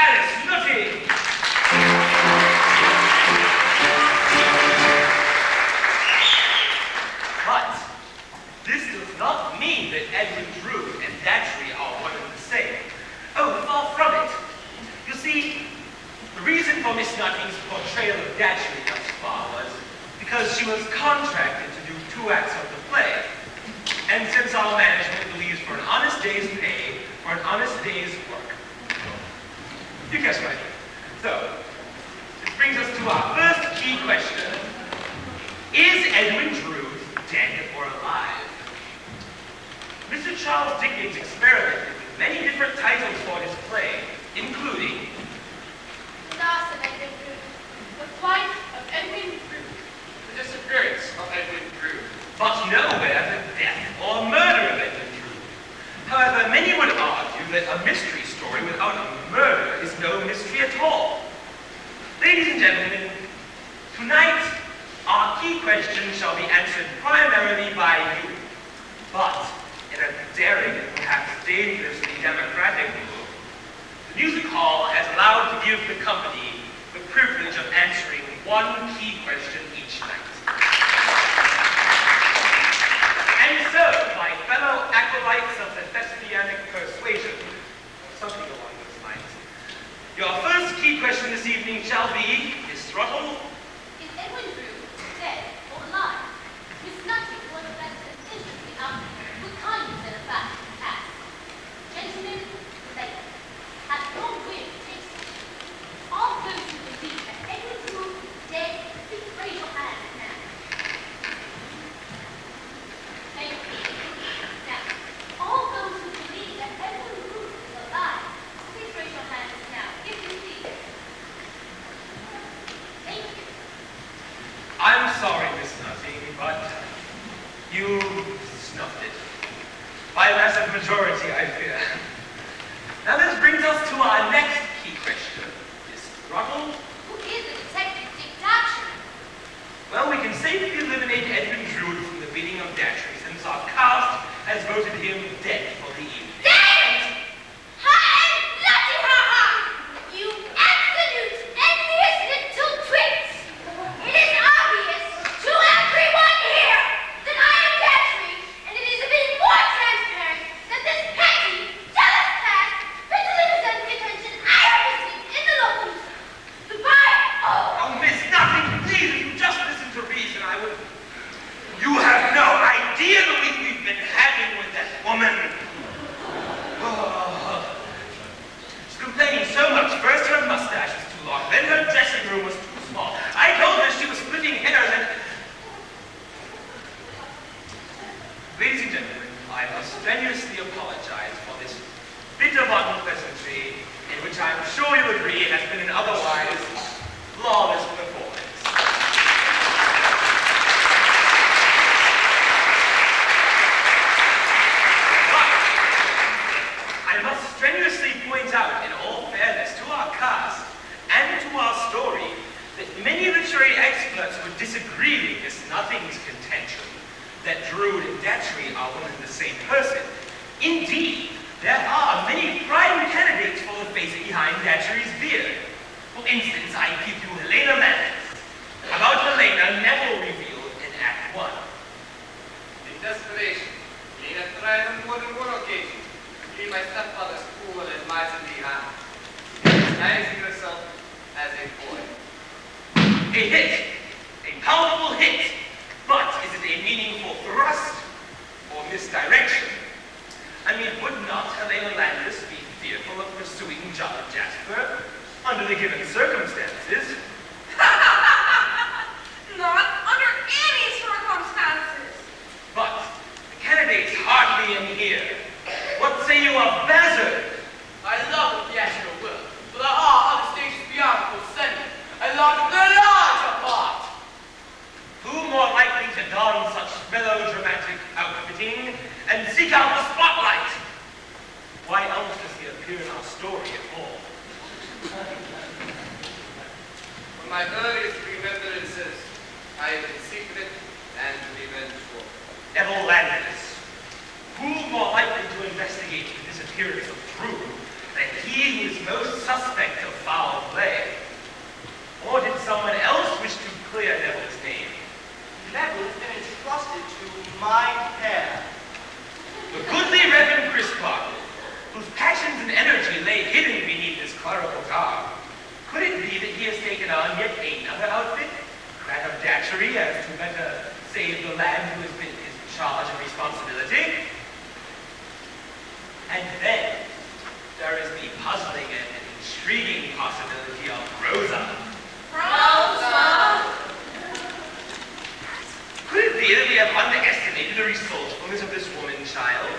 Alice, Nutty. But this does not mean that Edwin Drood and Datchery are one and the same. Oh, far from it. You see, the reason for Miss Nutting's portrayal of Datchery thus far was because she was contracted to do 2 acts of the play. And since our management believes for an honest day's pay, for an honest day's work. You catch my meaning. So, this brings us to our first key question. Is Edwin Drood dead or alive? Mr. Charles Dickens experimented with many different titles for his play, including The Loss of Edwin Drood. The Flight of Edwin Drood. The disappearance of Edwin Drood. but nowhere the death or murder of Edwin Drood. However, many would argue that a mystery story without a murder is no mystery at all. Ladies and gentlemen, tonight our key question shall be answered primarily by you, but in a daring and perhaps dangerously democratic move, the music hall has allowed to give the company the privilege of answering one key question each night. And so, my fellow acolytes of the Thespianic persuasion, or something along those lines, your first key question this evening shall be, Miss Throttle, Is Edwin Drood dead or alive? Miss Nutting was that interesting outfit with kindness and a fact past. Gentlemen, ladies, at your whim takes it. All those who believe that Edwin Drood is dead, please raise your hands now. Thank you. Now, all those who believe that Edwin Drood is alive, please raise your hands now, if you please. Thank you. I'm sorry, Miss Nutting, but you snuffed it. By a massive majority, I fear. Now this brings us to our next key question. Miss Throttle? Who is the detective dictator? Well, we can safely eliminate Edwin Drood from the bidding of Datchery since our cast has voted him dead for the evening. Dead! Hi, bloody ha-ha! You absolute envious little twits! It is obvious to everyone here that I am Datchery, and it is even more transparent that this petty, jealous cat represents the attention I have received in the local newspaper. Goodbye! Oh, Miss Nutting, please, if you just listen to reason, I would... You have no idea the week we've been having with that woman. Oh. She's complaining so much. First her mustache was too long, then her dressing room was too small. I told her she was splitting hairs and... Ladies and gentlemen, I must strenuously apologize for this bit of unpleasantry, in which I'm sure you'll agree has been an otherwise flawless performance. But I must strenuously point out, in all fairness, to our cast and to our story, that many literary experts would disagree with Miss Nutting's contention that Drood and Datchery are one and the same person. Indeed, there are many prime candidates for the face behind Datchery's beard. For instance, I give you Helena Manners. About Helena, never revealed in Act 1. In desperation, Lena tried on more than one occasion to leave my stepfather's cool and miserly hand, disguising herself as a boy. A hit, a powerful hit, but is it a meaningful thrust or misdirection? I mean, would not Helena Landis be fearful of pursuing John Jasper under the given circumstances? Not under any circumstances. But the candidates hardly in here. What say you of Bazzard? I love the theatrical work, but there are other stages beyond Proscenium. I love the larger part. Who more likely to don such melodramatic outfitting and seek out the spotlight? Why else does he appear in our story at all? From my earliest remembrances, I have been secret and revengeful. Neville Landis. Who more likely to investigate the disappearance of Drood than he who is most suspect of treachery as to better save the lad who has been his charge and responsibility. And then there is the puzzling and intriguing possibility of Rosa. Rosa! Could it be that we have underestimated the resourcefulness of this woman child?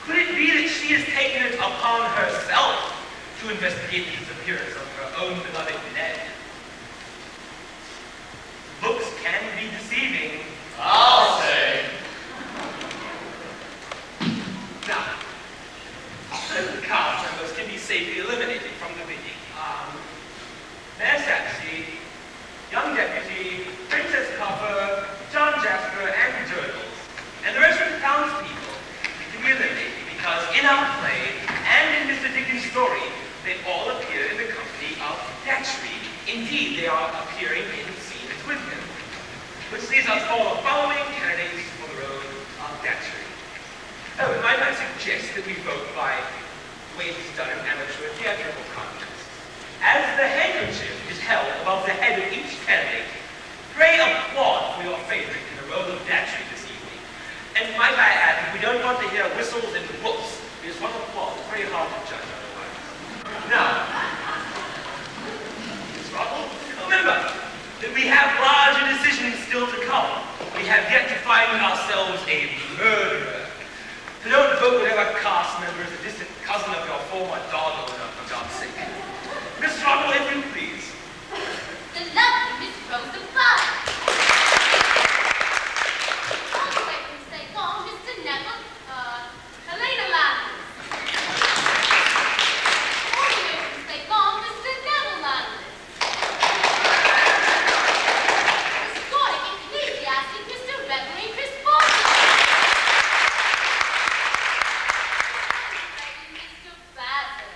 Could it be that she has taken it upon herself to investigate the disappearance of her own beloved Ned? Looks can be deceiving. I'll say. Now, certain cast members can be safely eliminated from the meeting. Mayor Saxey, Young Deputy, Princess Copper, John Jasper, and Durdles, and the rest of the townspeople can be eliminated because in our play and in Mr. Dickens' story, they all appear in the company of Datchery. Indeed, they are appearing in scenes with him, which leaves us all following candidates for the role of Datchery. Oh, and might I suggest that we vote by ways done in amateur theatrical contests. As the handkerchief is held above the head of each candidate, pray applaud for your favorite in the role of Datchery this evening. And might I add that we don't want to hear whistles and whoops, because what applause is very hard to judge otherwise. Now, Miss Russell, remember that we have larger decisions still to come. We have yet to find ourselves a murderer. So don't vote whatever cast member is a distant cousin of your former dog owner, for God's sake. Miss Russell, if you please. The lovely Miss Rosa Bud. All the way from St. Paul, Mr. Neville, Helena Landis. All the way from St. Paul, Mr. Neville Landis. Escorting ecclesiastic Mr. Reverend Chris Boston. Mr. Bassett.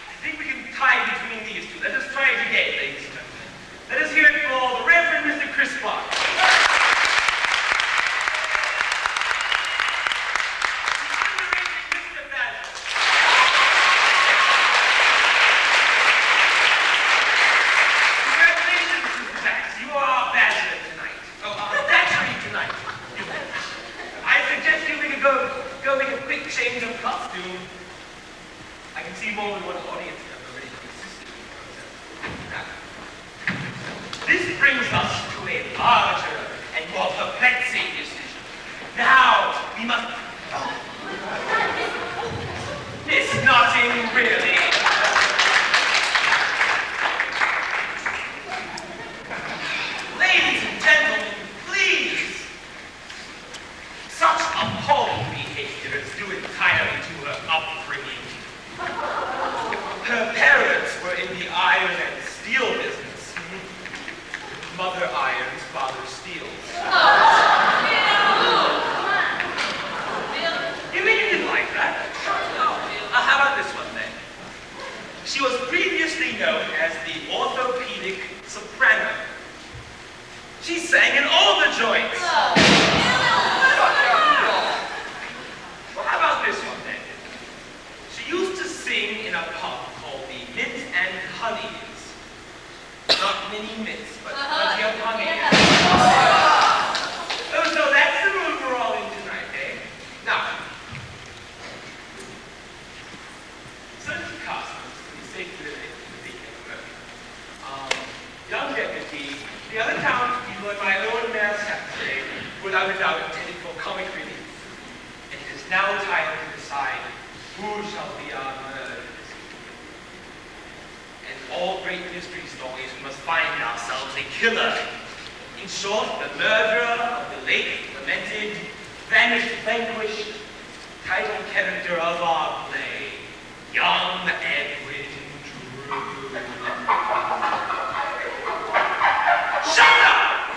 I think we can tie between these two. Let us try it again, ladies and gentlemen. Let us hear it for the Reverend Mr. Chris Boston. Mr. Bassett. Congratulations, Mrs. Bass. You are our Bassett tonight. Oh, Datchery tonight. I suggest you make a quick change of costume. I can see more than one audience member ready to assist you. Now, this brings us to a larger and more perplexing decision. Now, we must... Oh. Miss Notting, really? Ladies and gentlemen, please. Such appalling behavior is due entirely to her upbringing. Her parents were in the iron and steel business. Mother irons, father steels. You mean you didn't like that? How about this one then? She was previously known as the orthopedic soprano. She sang in all the joints. Well, how about this one then? She used to sing in a pub called the Mint and Honeys. Not many mints, but plenty of honey. Oh, so that's the mood we're all in tonight, eh? Now, certain costumes to be safely limited to the beginning of murder. Young Deputy, the other townspeople, and my own Mayor Saturday, without a doubt intended for comic relief. And it is now time to decide who shall be our murderer this evening. And all great mystery stories, we must find ourselves a killer. In short, the murderer of the late, lamented, vanished, vanquished, title character of our play, young Edwin Drood. Shut up!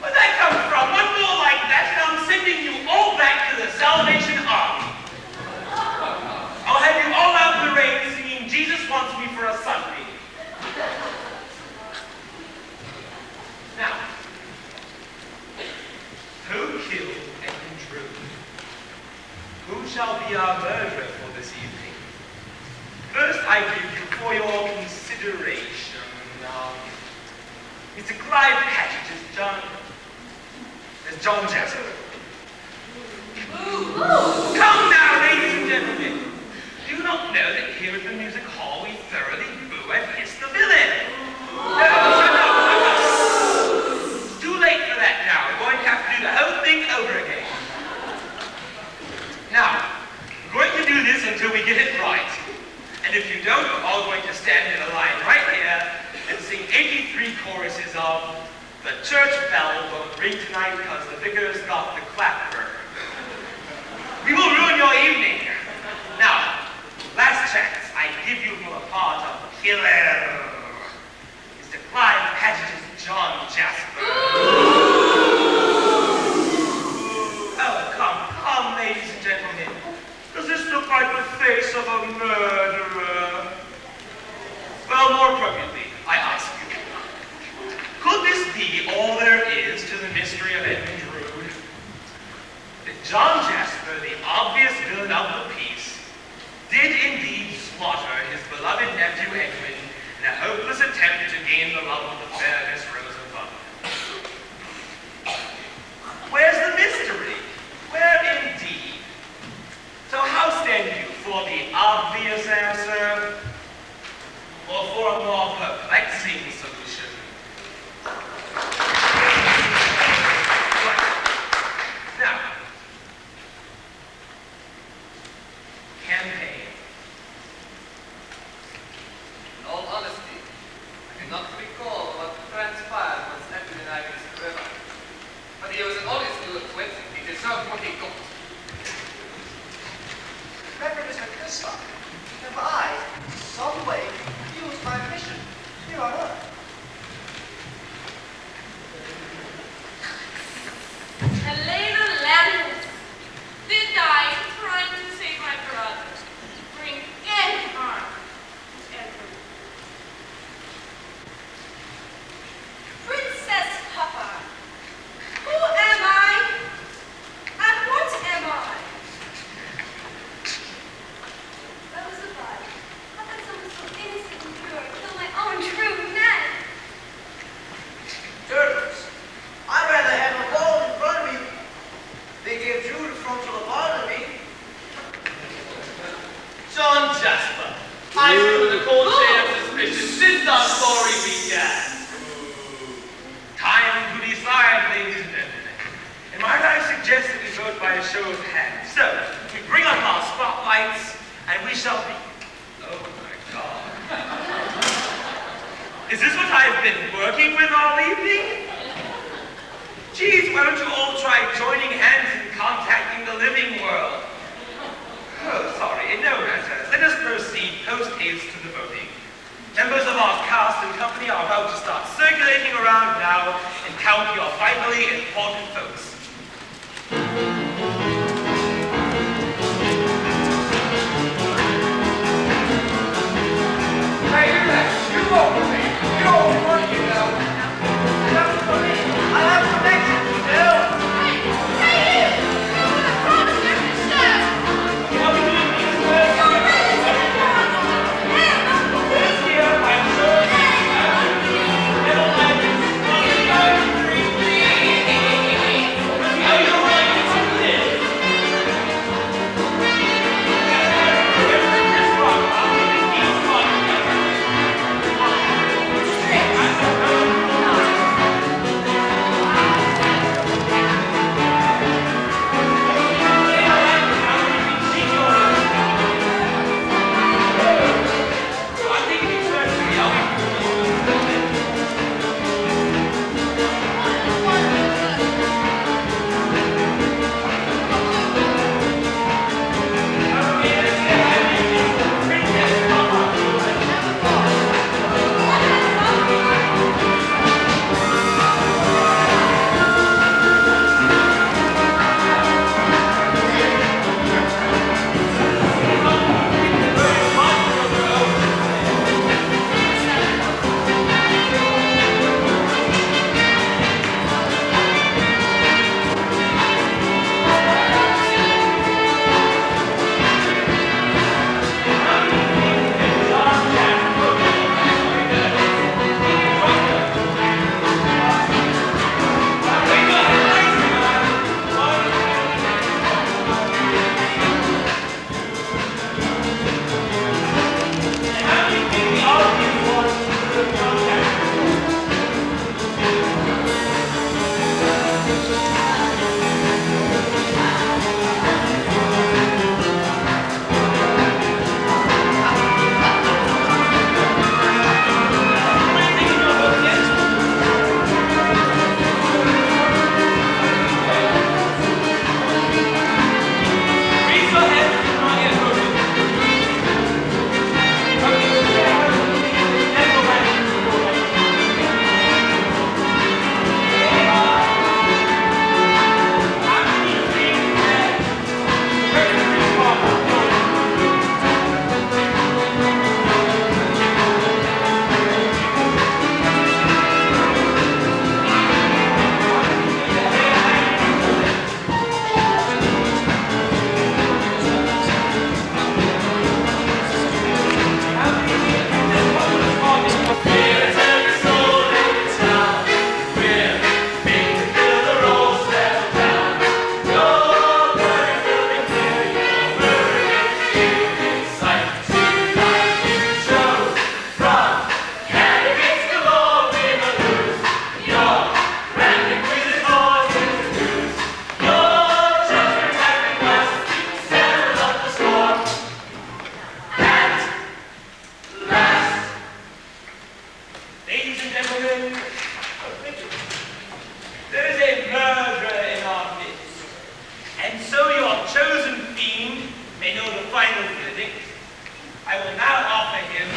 Where'd that come from? One more like that, and I'm sending you all back to the Salvation Army. I'll have you all out in the rain singing Jesus Wants Me for a Sunday. Now, who killed Edwin Drood? Who shall be our murderer for this evening? I give you for your consideration. Mr. Clive Patchett is John Jasper. Come now, ladies and gentlemen. Do you not know that here at the music hall we thoroughly boo and hiss the villain? No, shut up. It's too late for that now. We're going to have to do the whole thing over again. Now, we're going to do this until we get it right. And if you don't, we're all going to stand in a line right here and sing 83 choruses of The Church Bell Won't Ring Tonight because the vicar's got the clapper. We will ruin your evening. Now, last chance, I give you for the part of killer. Mr. Clive Patchett's John Jasper. Oh, come, ladies and gentlemen. Does this look like the face of a murderer? Well, more appropriately, I ask you, could this be all there is to the mystery of Edwin Drood? That John Jasper, the obvious villain of the piece, did indeed slaughter his beloved nephew Edwin in a hopeless attempt to gain the love of the fair Miss Roosevelt. Where's the mystery? Where indeed? So how stand you, for the obvious answer, or for a more perplexing solution? Right. Now, campaign. In all honesty, I cannot recall what transpired once Edwin and I missed the river. But he was an honest little twit, and he deserved what he got. Remember, Mr. Crispa, if I, some way, used my mission here on Earth. Elena Landis did die trying to save my brother. Bring any harm to Edwin. Princess Papa, who am I? And what am I? That was a lie. How could someone so innocent and pure kill my own true man? Turtles, I'd rather have a ball in front of me than give Drood a frontal upon me. John Jasper, I feel the cold shade of suspicion since our story began. Time to decide, ladies and gentlemen. And might I suggest that we vote by a show of hands? So, we bring up our spotlights, and we shall be... Oh my God. Is this what I've been working with all evening? Geez, why don't you all try joining hands and contacting the living world? Oh, sorry, no matter. Let us proceed post-haste to the voting. Members of our cast and company are about to start circulating around now and count your vitally important votes. Hey, you there, you vote for me. You don't want you know. Vote for me. I have connections, you know. Hey, you! You're the promise you can share! What are we doing these words? This year, I'm sure never let it chosen fiend may know the final verdict, I will now offer him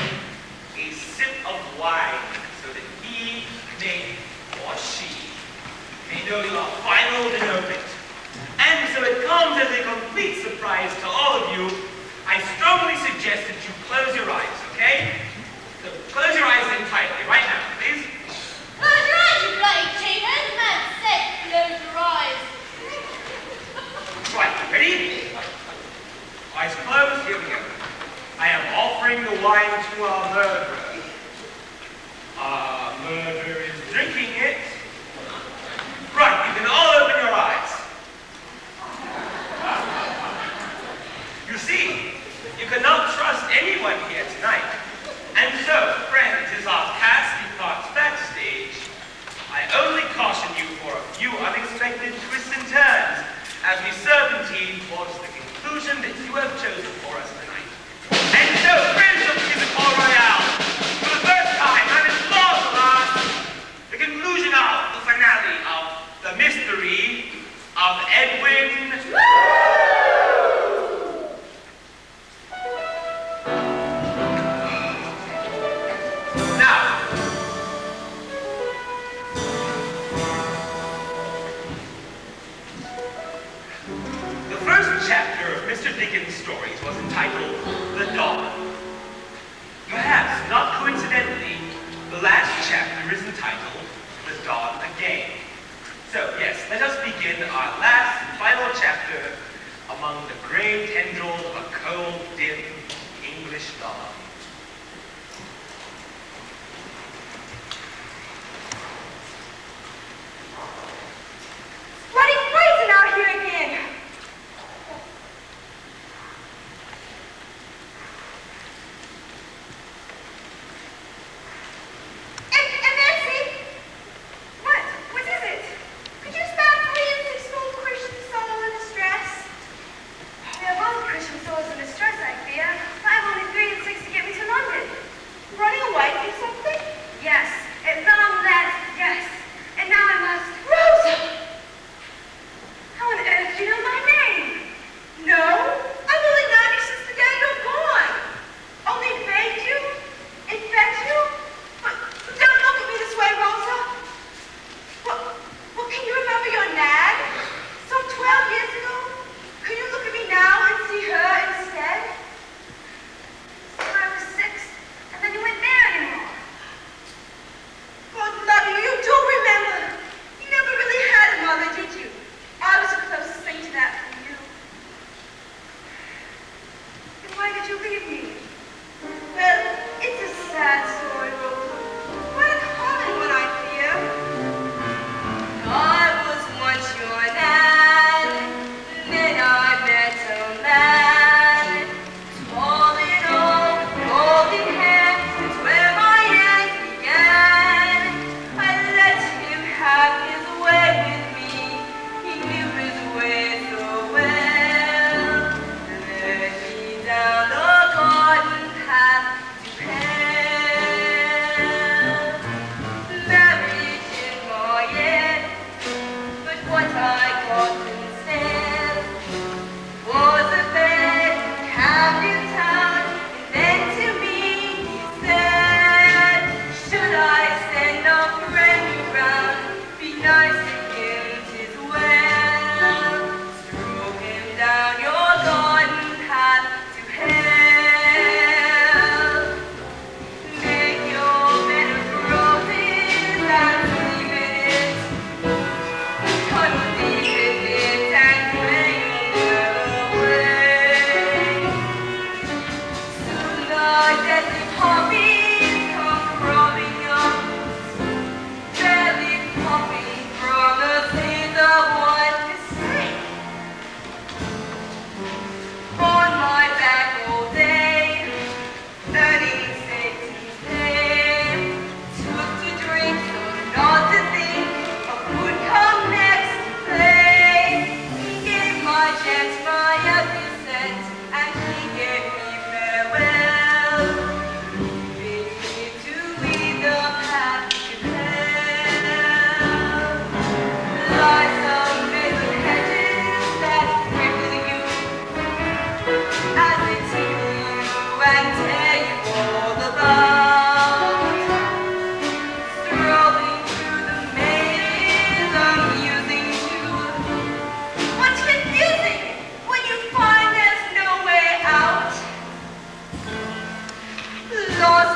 a sip of wine so that he may, or she, may know your final verdict. And so it comes as a complete surprise to all of you, I strongly suggest that you close your eyes, okay? So close your eyes entirely, right now, please. Close your eyes, you bloody cheater! The man said close your eyes. Right, ready? Eyes closed, here we go. I am offering the wine to our murderer. Our murderer is drinking it. Right, you can all open your eyes. You see, you cannot trust anyone here tonight. And so, friends, as our cast departs backstage, I only caution you for a few unexpected twists and turns as we serpentine towards the conclusion that you have chosen for us tonight. And so, friends of Music Hall Royale, for the first time, and at last, the conclusion of the finale of the mystery of Edwin. Now, the first chapter of Mr. Dickens' stories was entitled The Dawn. Perhaps, not coincidentally, the last chapter is entitled The Dawn Again. So, yes, let us begin our last and final chapter among the gray tendrils of a cold, dim English dawn. Bloody poison out here again! And Nancy! What is it? Could you spell 3 and 6 full Christian soul in distress? We are both Christian souls in distress, I fear. I have only 3 and 6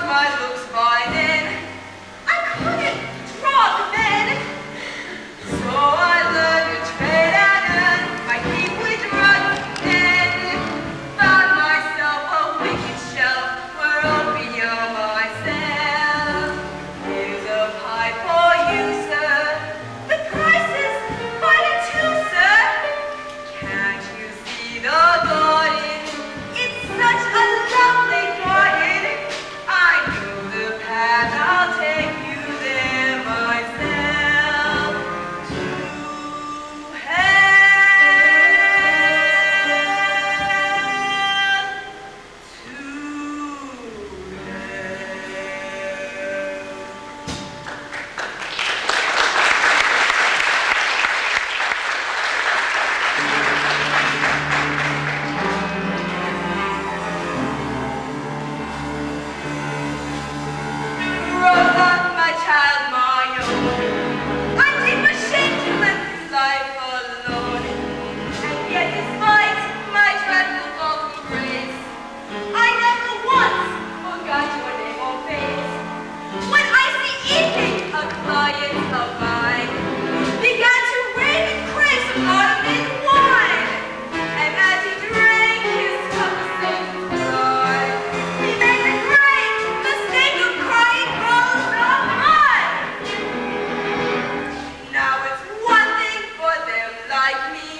my looks by then. I couldn't draw the men. So I learned to trade and earn my keep with drugs. Then found myself a wicked shelf where I'll be myself. Here's a pie for you, sir. The price is $1 sir. Can't you see the garden? It's such a lovely garden. I know the path, I'll take you there myself. To Rosa, my child, my own. I'm deep ashamed to let this life alone. And yet, despite my dreadful fall from grace, I never once forgot your name or face. When I see evening, a client of mine began to rave and crave some autumn wine. And as he drank his cup of Satan's blood, he made the great mistake of crying rose of mud. Now it's one thing for them like me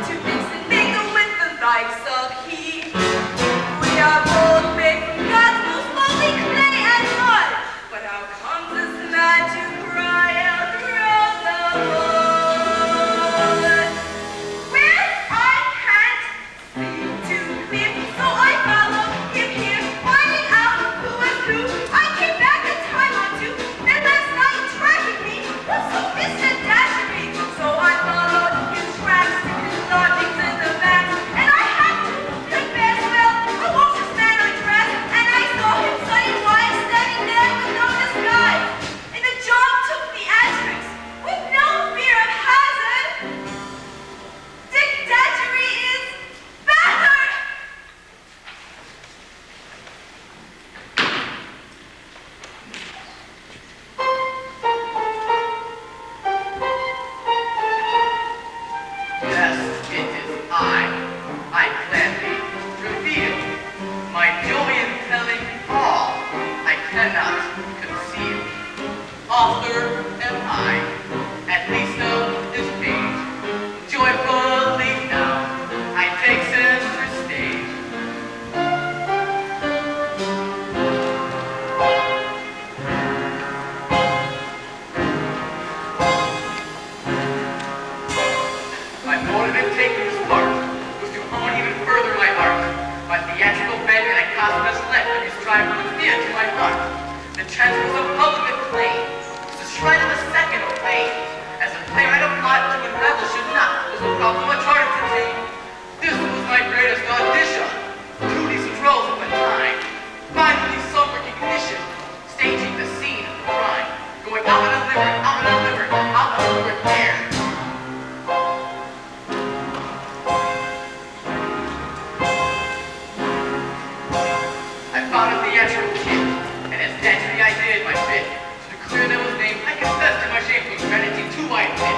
to mix and mingle with the likes of he. We are both made from God's most lowly clay and mud. But how comes this man to cry out rose of mud? Well, I can't seem to clear, so I follow him here, finding out who is who. I came back a time or two, then last night tracking me was so distant dashing. So I followed his tracks to his lodgings in the back, and I had to confess, well, I watched this man undress, and I saw him sunny white standing there with no disguise. And the job took the asterisk with no fear of hazard. Dick Datchery is battered! Yes, it is I gladly reveal my joy in telling all I cannot conceal. Author am I, at least of this page. Joyfully now I take center stage. My motive in taking this part was to hone even further my art. My theatrical bent and a cosmos left of his drive from the theater to my heart. The transfers of public acclaim was the shrine of a second of fame. As a playwright of plot to unravel should not was the problem I tried to take. This was my greatest audition. Truly strolls of a time. Finally some recognition. Staging the scene of the crime. Going out and delivered, out and delivered, out and delivered there. I found a theatrical kid, and as naturally I did my bit. To declare that was named, I confessed to my shameful humanity to I admit.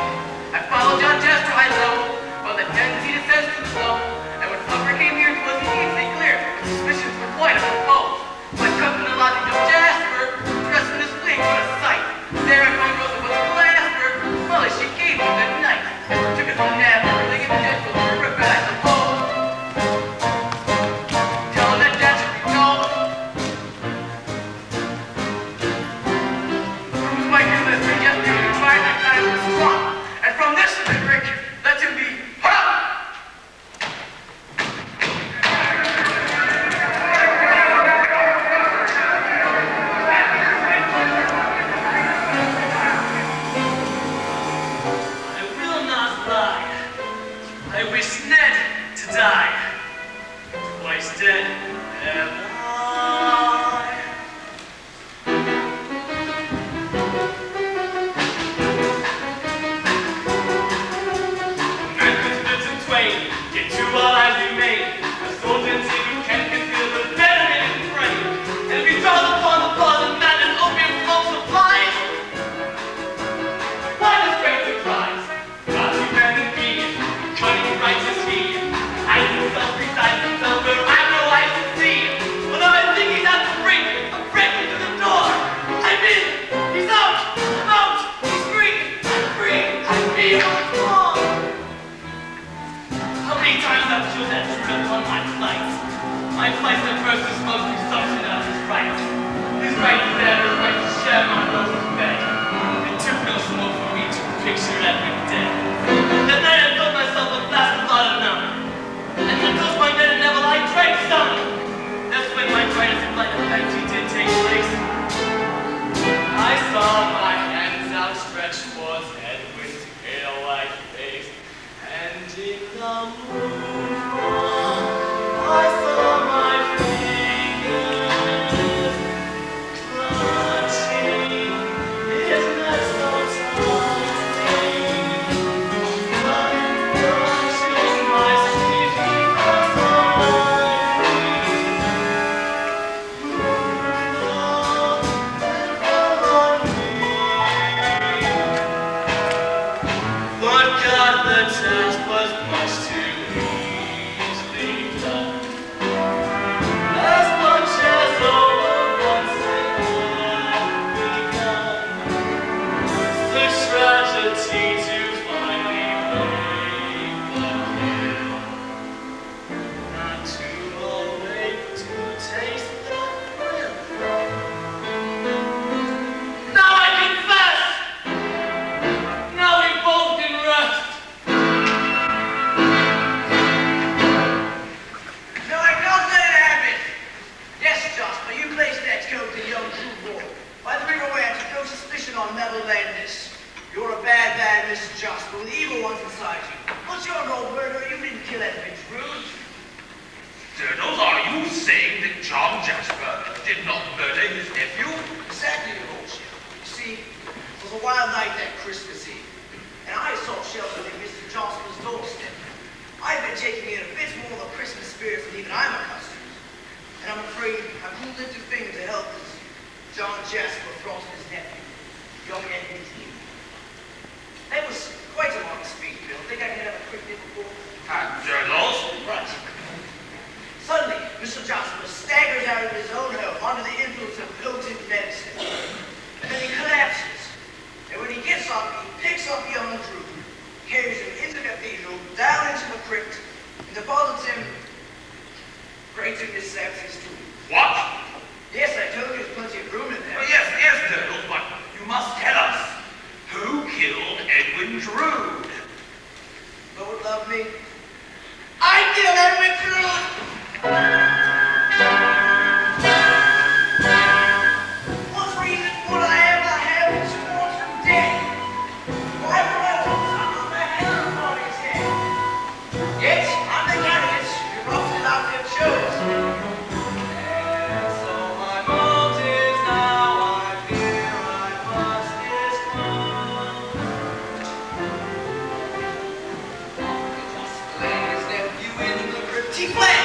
I followed John Jester to high level, while the tendency descends to the slow. And when Fluffer came here to look at me, they cleared, and suspicions were quite unopposed. But never land this. You're a bad, bad Mr. Jasper with evil ones inside you. But you're no murderer. You didn't kill Edwin Drood. Durdles, are you saying that John Jasper did not murder his nephew? Exactly, your lordship. You see, it was a wild night that Christmas Eve, and I sought shelter in Mr. Jasper's doorstep. I've been taking in a bit more of the Christmas spirit than even I'm accustomed, and I'm afraid I couldn't lift a finger to help as John Jasper frost his nephew, young Edwin Drood. That was quite a long speech, Bill. Think I can have a quick nip before? Durdles? Right. Suddenly, Mr. Jasper staggers out of his own home under the influence of potent medicine. And then he collapses. And when he gets up, he picks up young Drood, carries him into the cathedral, down into the crypt, and deposits him right in Miss Sampson's tomb. What? Yes, I told you there's plenty of room in there. Oh, yes, Durdles, but you must tell us. Who killed Edwin Drood? Lord love me. I killed Edwin Drood! What's reason would I ever have to support from death? Why would I want something the hell on his head? Yes, I'm the candidate you've often out there chose. And so my motives now I fear I must disclose. Just laying his nephew in the crypt, he fled.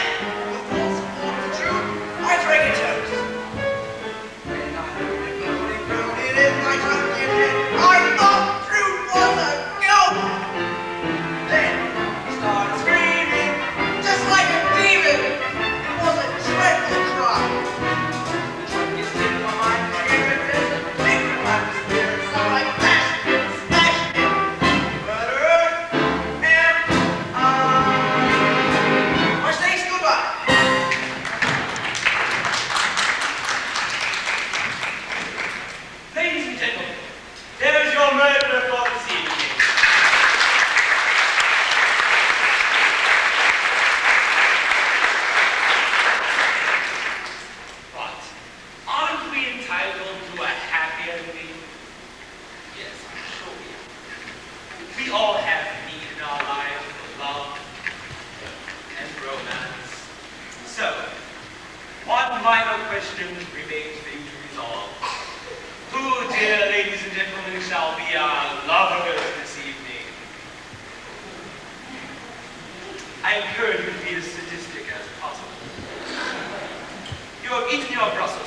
I encourage you to be as sadistic as possible. You have eaten your Brussels